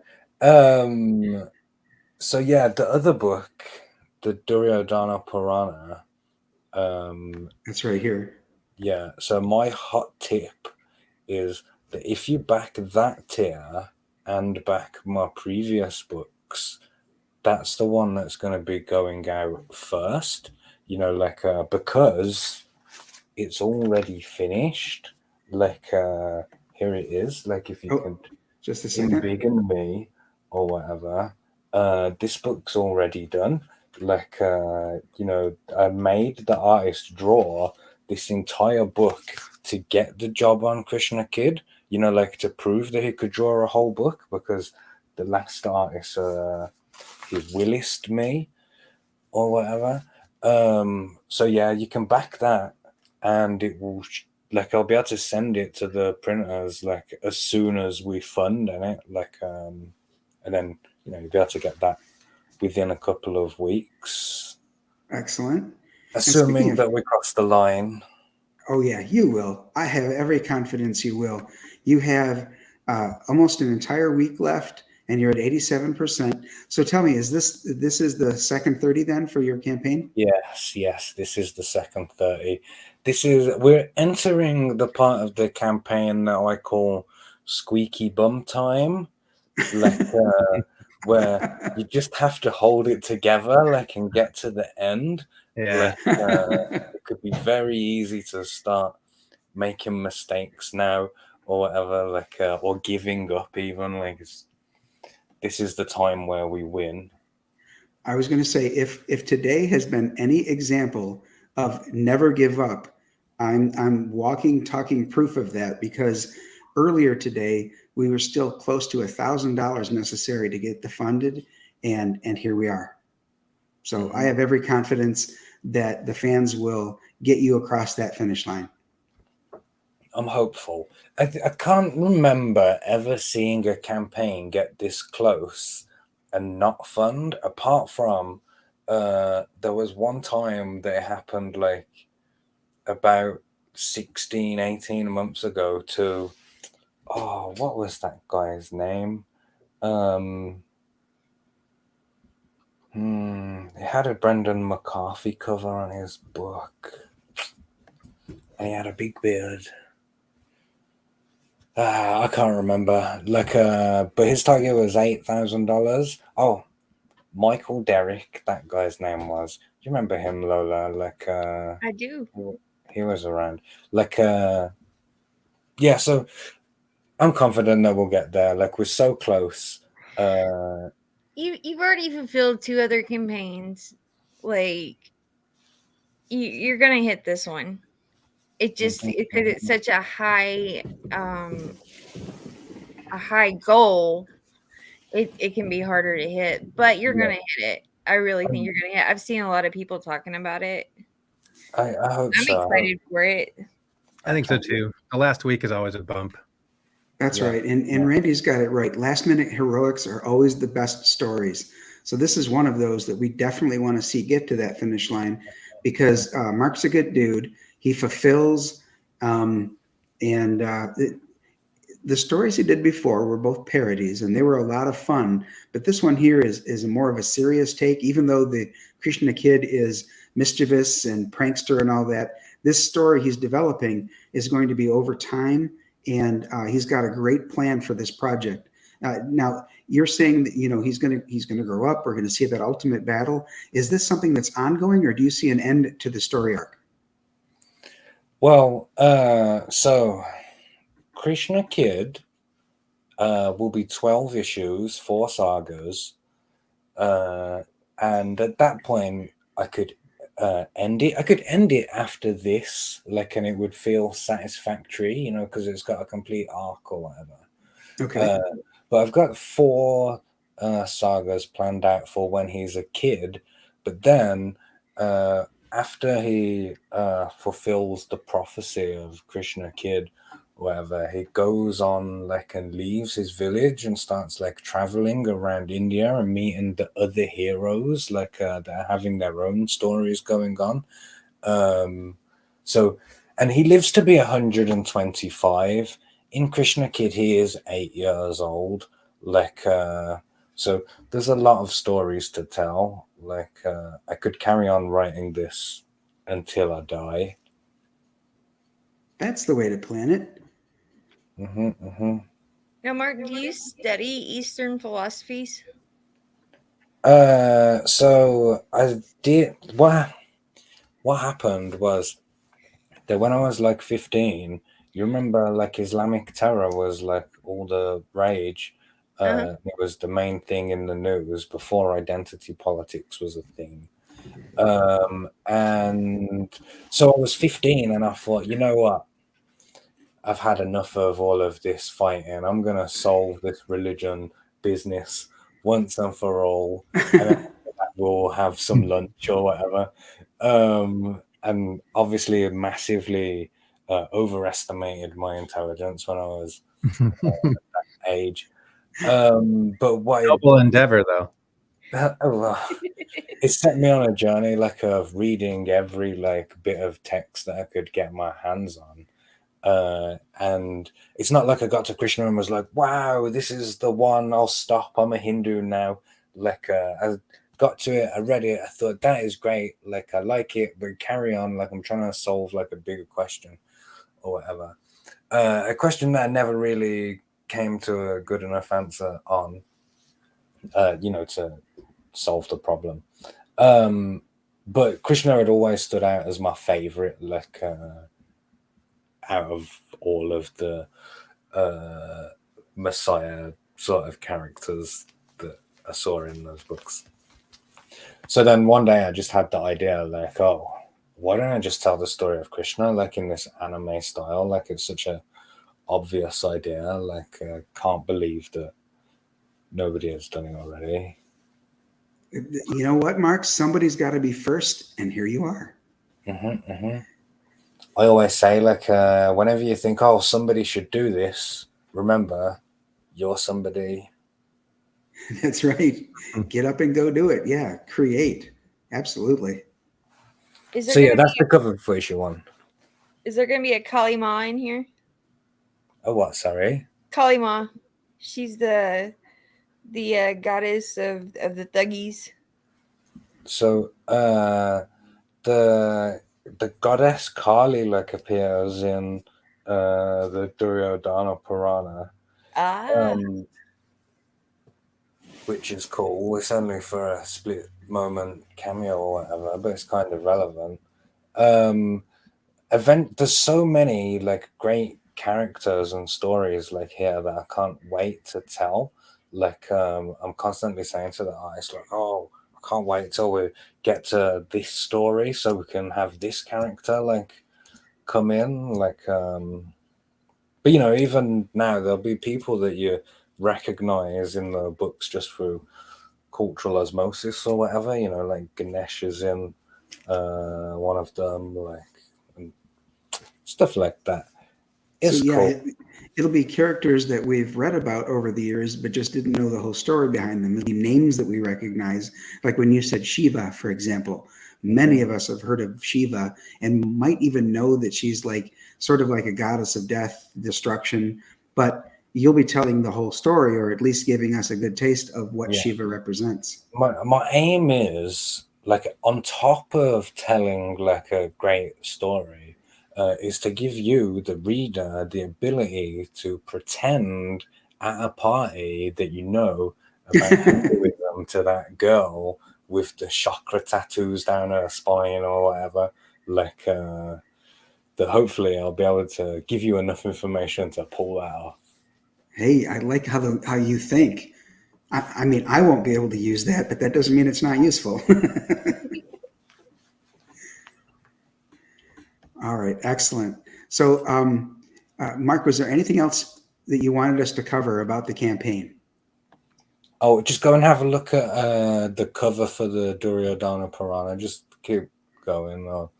So the other book, the Duryodhana Purana. That's right here. Yeah. So my hot tip is that if you back that tier and back my previous books, that's the one that's going to be going out first. Because it's already finished. Here it is. If you can just a second, embiggen me or whatever. This book's already done. I made the artist draw this entire book to get the job on Krishna Kid, to prove that he could draw a whole book, because the last artist, he Willised me or whatever. So yeah, you can back that, and it will like I'll be able to send it to the printers like as soon as we fund in it, like and then you'll be able to get that within a couple of weeks, Excellent. assuming that we cross the line. Oh yeah, you will. I have every confidence you will. You have almost an entire week left, and you're at 87%. So tell me, is this is the second 30 then for your campaign? Yes, this is the second 30. We're entering the part of the campaign that I call squeaky bum time, like where you just have to hold it together, like, and get to the end. Yeah. Like it could be very easy to start making mistakes now or whatever, like or giving up even. Like this is the time where we win. I was going to say, if today has been any example of never give up, I'm walking, talking proof of that, because earlier today we were still close to $1,000 necessary to get the funded, and here we are. So I have every confidence that the fans will get you across that finish line. I'm hopeful. I can't remember ever seeing a campaign get this close and not fund, apart from there was one time that it happened like about 18 months ago to, what was that guy's name? He had a Brendan McCarthy cover on his book, and he had a big beard. I can't remember. Like, but his target was $8,000. Oh, Michael Derrick, that guy's name was. Do you remember him, Lola? Like, I do. He was around. Like, yeah. So I'm confident that we'll get there. Like, we're so close. You've already fulfilled 2 other campaigns. Like, you're gonna hit this one. It just because it's such a high goal, it can be harder to hit, but you're gonna hit it. I really think you're gonna hit. I've seen a lot of people talking about it. I hope I'm so. excited for it. I think so too. The last week is always a bump. That's right. And Randy's got it right. Last minute heroics are always the best stories. So this is one of those that we definitely want to see get to that finish line, because Mark's a good dude. He fulfills, the stories he did before were both parodies, and they were a lot of fun. But this one here is more of a serious take, even though the Krishna Kid is mischievous and prankster and all that. This story he's developing is going to be over time, and he's got a great plan for this project. Now, you're saying that he's going to grow up. We're going to see that ultimate battle. Is this something that's ongoing, or do you see an end to the story arc? Well, so Krishna Kid will be 12 issues, 4 sagas, and at that point, I could end it. I could end it after this, like, and it would feel satisfactory, because it's got a complete arc or whatever. Okay. But I've got 4 sagas planned out for when he's a kid, but then after he fulfills the prophecy of Krishna Kid, whatever, he goes on like and leaves his village and starts like traveling around India and meeting the other heroes, like that are having their own stories going on. So, and he lives to be 125. In Krishna Kid, he is 8 years old. Like, so there's a lot of stories to tell. Like, I could carry on writing this until I die. That's the way to plan it. Now, Mark, do you study Eastern philosophies? So I did. What happened was that when I was like 15, you remember like Islamic terror was like all the rage. It was the main thing in the news before identity politics was a thing. And so I was 15 and I thought, you know what? I've had enough of all of this fighting. I'm going to solve this religion business once and for all. And we'll have some lunch or whatever. And obviously massively overestimated my intelligence when I was that age. But what Noble endeavor, though. It set me on a journey like of reading every like bit of text that I could get my hands on. And it's not like I got to Krishna and was like, wow, this is the one, I'll stop, I'm a Hindu now. Like I got to it, I read it, I thought that is great, like I like it, but carry on, like I'm trying to solve like a bigger question or whatever. A question that I never really came to a good enough answer on, to solve the problem. But Krishna had always stood out as my favorite, like out of all of the Messiah sort of characters that I saw in those books. So then one day I just had the idea, like, oh, why don't I just tell the story of Krishna, like in this anime style? Like it's such a obvious idea. Like I can't believe that nobody has done it already. You know what, Mark? Somebody's got to be first, and here you are. I always say, like, whenever you think, oh, somebody should do this, remember, you're somebody. That's right. Get up and go do it. Yeah, create. Absolutely. So yeah, that's the cover for issue 1. Is there going to be a Kali Ma in here? Oh, what? Sorry? Kali Ma. She's the goddess of the thuggies. So the goddess Kali like appears in the Duryodhana Purana, which is cool. It's only for a split moment cameo or whatever, but it's kind of relevant. There's so many like great characters and stories like here that I can't wait to tell. Like I'm constantly saying to the artist, like, oh, I can't wait till we get to this story so we can have this character like come in. Like but even now there'll be people that you recognize in the books just through cultural osmosis or whatever, like Ganesh is in one of them, like and stuff like that. It's cool. It'll be characters that we've read about over the years, but just didn't know the whole story behind them. It'll be names that we recognize. Like when you said Shiva, for example, many of us have heard of Shiva and might even know that she's like sort of like a goddess of death, destruction, but you'll be telling the whole story or at least giving us a good taste of what Shiva represents. My aim is like on top of telling like a great story, is to give you, the reader, the ability to pretend at a party that you know about Hinduism to that girl with the chakra tattoos down her spine or whatever. Like that hopefully I'll be able to give you enough information to pull that off. Hey, I like how you think. I mean, I won't be able to use that, but that doesn't mean it's not useful. All right, excellent. So, Mark, was there anything else that you wanted us to cover about the campaign? Oh, just go and have a look at the cover for the Duryodhana Purana. Just keep going. Oh,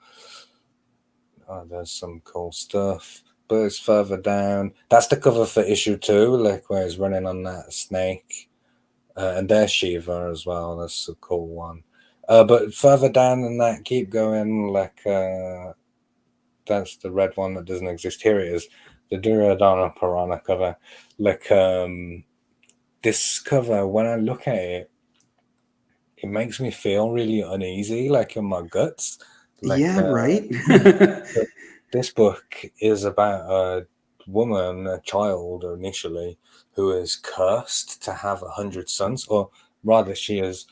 there's some cool stuff. But it's further down. That's the cover for issue 2, like where he's running on that snake. And there's Shiva as well. That's a cool one. But further down than that, keep going. Like that's the red one that doesn't exist. Here it is, the Duryodhana Purana cover. Like this cover, when I look at it, it makes me feel really uneasy, like in my guts. Like, right. This book is about a woman, a child initially, who is cursed to have 100 sons, or rather, she is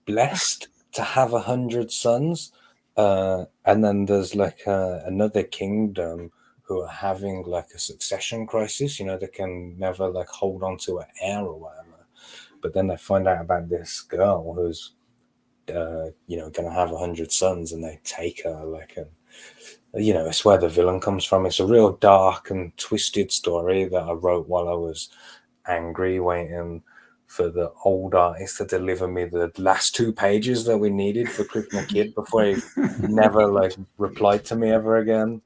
blessed to have 100 sons. And then there's like another kingdom who are having like a succession crisis. They can never like hold on to an heir or whatever. But then they find out about this girl who's, going to have 100 sons, and they take her like a. It's where the villain comes from. It's a real dark and twisted story that I wrote while I was angry, waiting for the old artist to deliver me the last 2 pages that we needed for Krishna Kid before he never like replied to me ever again.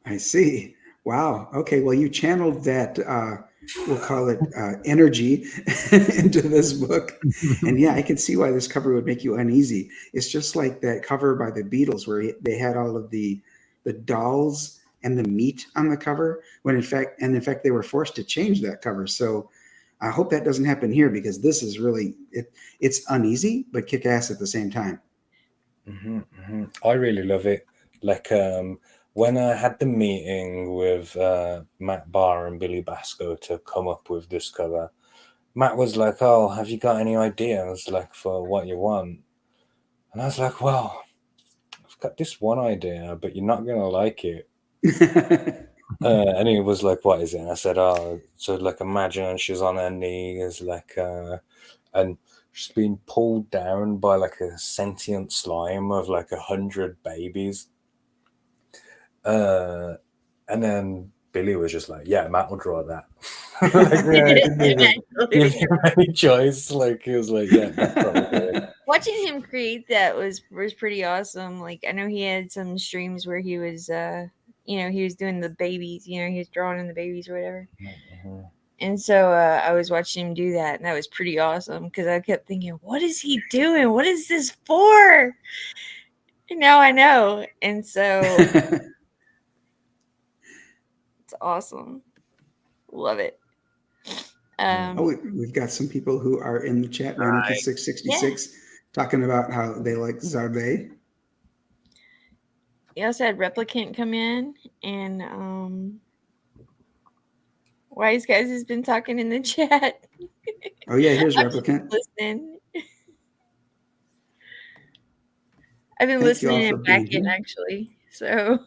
I see. Wow. Okay. Well, you channeled that, we'll call it energy into this book. And yeah, I can see why this cover would make you uneasy. It's just like that cover by the Beatles where they had all of the dolls and the meat on the cover when in fact they were forced to change that cover. So I hope that doesn't happen here because this is really, it's uneasy, but kick ass at the same time. I really love it. Like, when I had the meeting with Matt Barr and Billy Basco to come up with this cover, Matt was like, "Oh, have you got any ideas like for what you want?" And I was like, "Well, I've got this one idea, but you're not gonna like it." And he was like, "What is it?" And I said, "Oh, so like imagine she's on her knees, like, and she's being pulled down by like a sentient slime of like 100 babies." And then Billy was just like, "Yeah, Matt will draw that." Like, yeah, give him any choice. Like he was like, "Yeah." Watching him create that was pretty awesome. Like I know he had some streams where he was, he was doing the babies. He was drawing in the babies or whatever. And so I was watching him do that, and that was pretty awesome because I kept thinking, "What is he doing? What is this for?" And now I know, and so. It's awesome. Love it. We've got some people who are in the chat, Randy666, talking about how they like Xarde. We also had Replicant come in, and Wise Guys has been talking in the chat. Oh yeah, here's Replicant. Listening. I've been listening and back in actually, so.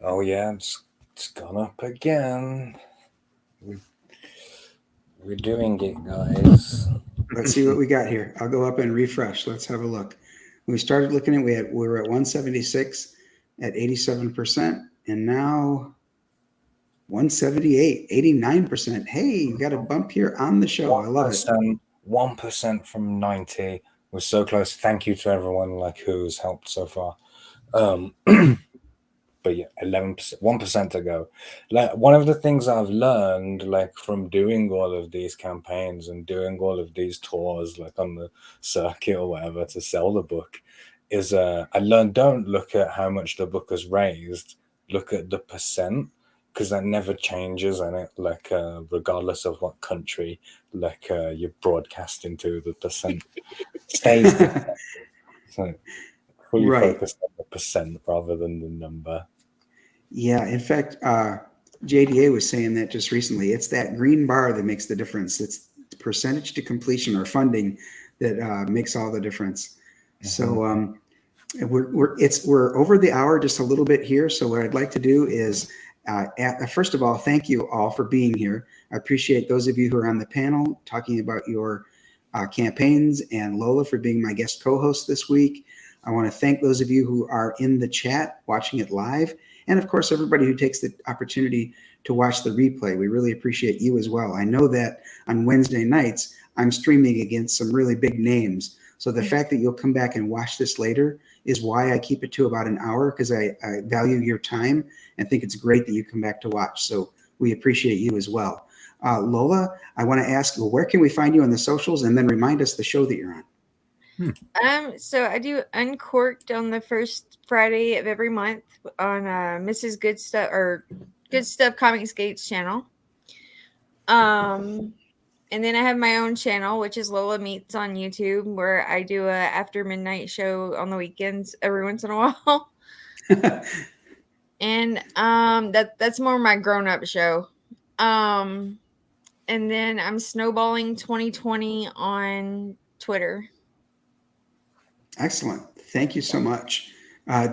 Oh yeah, it's gone up again. We're doing it, guys. Let's see what we got here. I'll go up and refresh. Let's have a look. When we started looking at, we were at 176 at 87%, and now 178, 89%. Hey, you got a bump here on the show. I love it. 1% from 90. We're so close. Thank you to everyone like who's helped so far. But yeah, 11%, 1% to go. Like one of the things I've learned, like from doing all of these campaigns and doing all of these tours, like on the circuit or whatever, to sell the book, is I learned don't look at how much the book has raised, look at the percent, because that never changes, and it like regardless of what country like you're broadcasting to, the percent stays. So fully focused on the percent rather than the number. Yeah, in fact, JDA was saying that just recently. It's that green bar that makes the difference. It's the percentage to completion or funding that makes all the difference. So we're over the hour just a little bit here. So what I'd like to do is, first of all, thank you all for being here. I appreciate those of you who are on the panel talking about your campaigns, and Lola for being my guest co-host this week. I want to thank those of you who are in the chat watching it live. And of course, everybody who takes the opportunity to watch the replay. We really appreciate you as well. I know that on Wednesday nights, I'm streaming against some really big names. So the fact that you'll come back and watch this later is why I keep it to about an hour, because I value your time and think it's great that you come back to watch. So we appreciate you as well. Lola, I want to ask, where can we find you on the socials, and then remind us the show that you're on? So I do Uncorked on the first Friday of every month on Mrs. Good Stuff or Good Stuff Comics Gates channel. And then I have my own channel, which is Lola Meatz on YouTube, where I do a after midnight show on the weekends every once in a while. And that's more my grown-up show. And then I'm Snowballing 2020 on Twitter. Excellent. Thank you so much.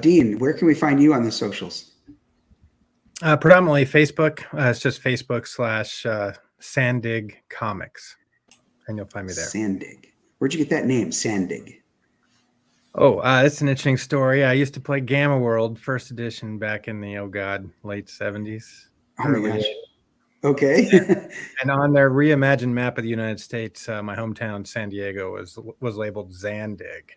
Dean, where can we find you on the socials? Predominantly Facebook. It's just Facebook/Sandig Comics. And you'll find me there. Sandig. Where'd you get that name, Sandig? Oh, that's an interesting story. I used to play Gamma World, first edition, back in the, late 70s. Oh my gosh. Okay. And on their reimagined map of the United States, my hometown, San Diego, was labeled Zandig.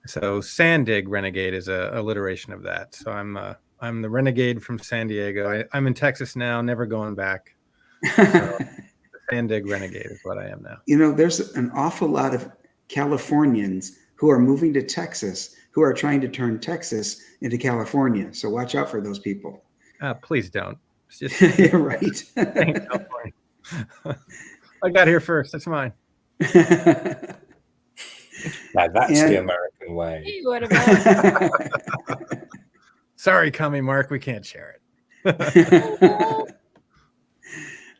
So Sandig Renegade is a alliteration of that. So I'm the renegade from San Diego. I'm in Texas now, never going back. So the Sandig Renegade is what I am now. You know, there's an awful lot of Californians who are moving to Texas who are trying to turn Texas into California. So watch out for those people. Please don't. It's just You're right. I got here first. That's mine. Now that's the American way. Hey, what about? Sorry, Commie Mark, we can't share it.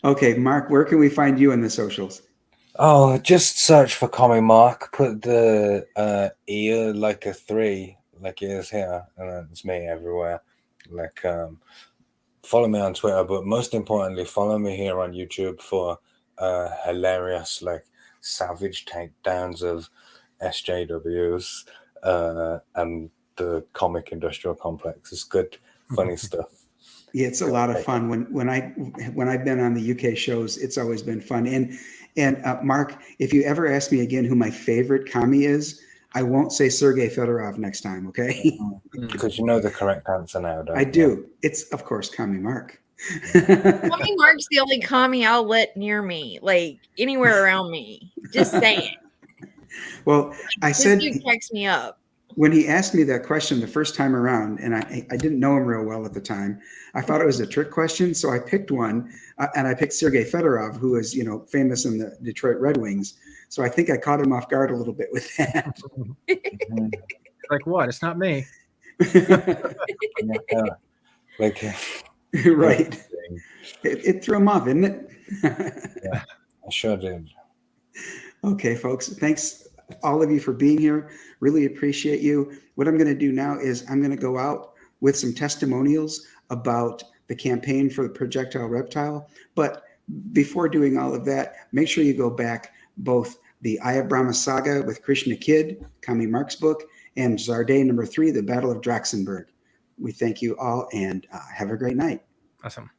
Okay, Mark, where can we find you in the socials? Oh, just search for Commie Mark. Put the ear like a 3, like it is here, and then it's me everywhere. Like, follow me on Twitter, but most importantly, follow me here on YouTube for hilarious, like, savage takedowns of SJWs and the comic industrial complex. It's good, funny stuff. Yeah, it's a lot of fun. When I've been on the UK shows, it's always been fun. And Mark, if you ever ask me again who my favorite commie is, I won't say Sergei Fedorov next time, okay? Because you know the correct answer now, don't you? I do. It's, of course, Commie Mark. Commie Mark's the only commie outlet near me, like anywhere around me. Just saying. Well, I said, this dude cracks me up. When he asked me that question the first time around, and I didn't know him real well at the time, I thought it was a trick question. So I picked one, and I picked Sergei Fedorov, who is, famous in the Detroit Red Wings. So I think I caught him off guard a little bit with that. Like what? It's not me. Right. It threw him off, didn't it? Yeah, I sure did. Okay, folks. Thanks, all of you, for being here. Really appreciate you. What I'm going to do now is I'm going to go out with some testimonials about the campaign for the Projectile Reptile. But before doing all of that, make sure you go back both the Aya Brahma Saga with Krishna Kid, Commie Mark's book, and Xarde #3, The Battle of Drachensburg. We thank you all, and have a great night. Awesome.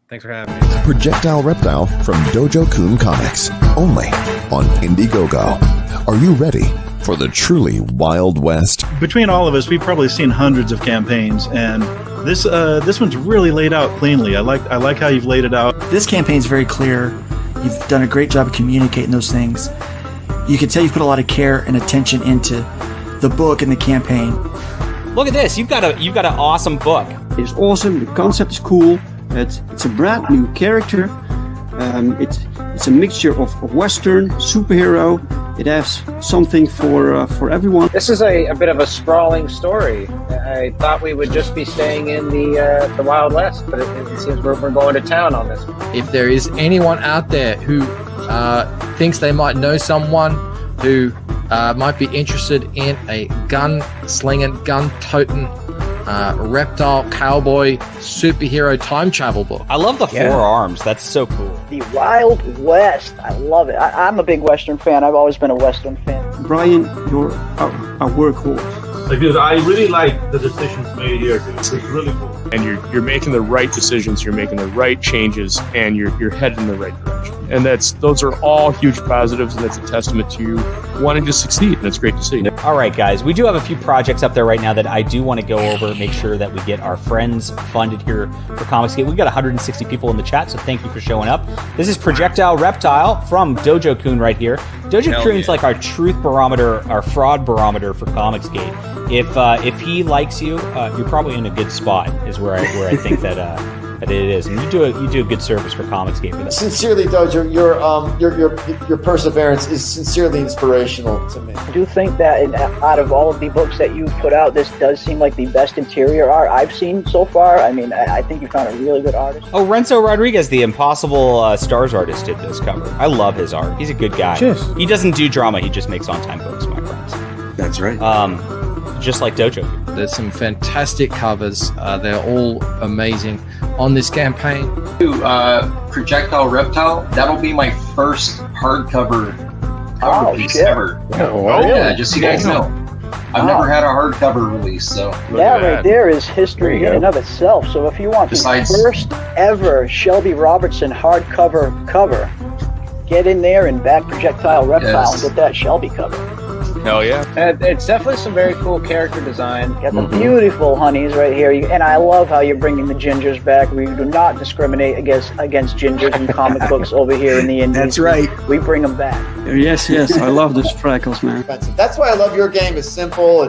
Thanks for having me. Projectile Reptile from Dojo Kun Comics, only on Indiegogo. Are you ready for the truly Wild West? Between all of us, we've probably seen hundreds of campaigns, and this one's really laid out cleanly. I like how you've laid it out. This campaign's very clear. You've done a great job of communicating those things. You can tell you've put a lot of care and attention into the book and the campaign. Look at this. You've got an awesome book. It's awesome. The concept is cool. It's a brand new character. It's a mixture of Western, superhero. It has something for everyone. This is a bit of a sprawling story. I thought we would just be staying in the Wild West, but it seems we're going to town on this one. If there is anyone out there who thinks they might know someone who might be interested in a gun-slinging, gun-toting, reptile, cowboy, superhero time travel book. I love the 4 arms. That's so cool. The Wild West. I love it. I'm a big Western fan. I've always been a Western fan. Brian, you're a workhorse. Because I really like the decisions made here. It's really cool. And you're making the right decisions, you're making the right changes, and you're headed in the right direction. And those are all huge positives, and that's a testament to you wanting to succeed, and it's great to see. All right, guys, we do have a few projects up there right now that I do want to go over, make sure that we get our friends funded here for Comicsgate. We've got 160 people in the chat, so thank you for showing up. This is Projectile Reptile from Dojo Kun right here. Dojo Kun's like our truth barometer, our fraud barometer for Comicsgate. If he likes you, you're probably in a good spot, is where I think that it is, and you do a good service for Comicsgate for that. Sincerely, Dojo, your perseverance is sincerely inspirational to me. I do think that out of all of the books that you've put out, this does seem like the best interior art I've seen so far. I mean, I think you found a really good artist. Oh, Renzo Rodriguez, the Impossible Stars artist, did this cover. I love his art. He's a good guy. Cheers. He doesn't do drama. He just makes on-time books, my friends. That's right. Just like Dojo. There's some fantastic covers. They're all amazing on this campaign. Projectile Reptile, that'll be my first hardcover piece ever. Oh, Yeah, just so you guys know. I've never had a hardcover release, so That right there is history in and of itself. So if you want the first ever Shelby Robertson hardcover cover, get in there and back Projectile Reptile and get that Shelby cover. Hell yeah. It's definitely some very cool character design. Got the beautiful honeys right here. And I love how you're bringing the gingers back. We do not discriminate against gingers in comic books over here in the Indies. That's right. We bring them back. Yes, I love those freckles, man. That's why I love your game. It's simple.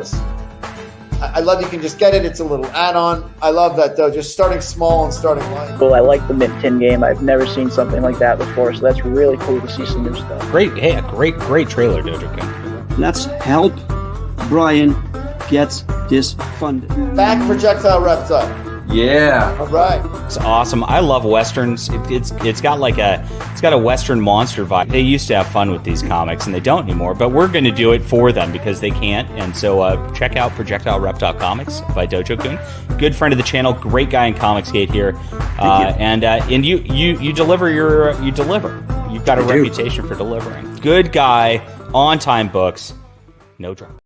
I love you can just get it. It's a little add-on. I love that though. Just starting small and starting light. Well, I like the Mint Tin game. I've never seen something like that before, so that's really cool to see some new stuff. Great trailer, Dojo Kun. Let's help Brian get this funded. Back Projectile Reptile. Yeah. All right. It's awesome. I love westerns. It's got a western monster vibe. They used to have fun with these comics, and they don't anymore. But we're going to do it for them because they can't. And so check out Projectile Reptile Comics by Dojo Kun. Good friend of the channel. Great guy in Comicsgate here. And you deliver you deliver. You've got a reputation for delivering. Good guy. On time books. No drama.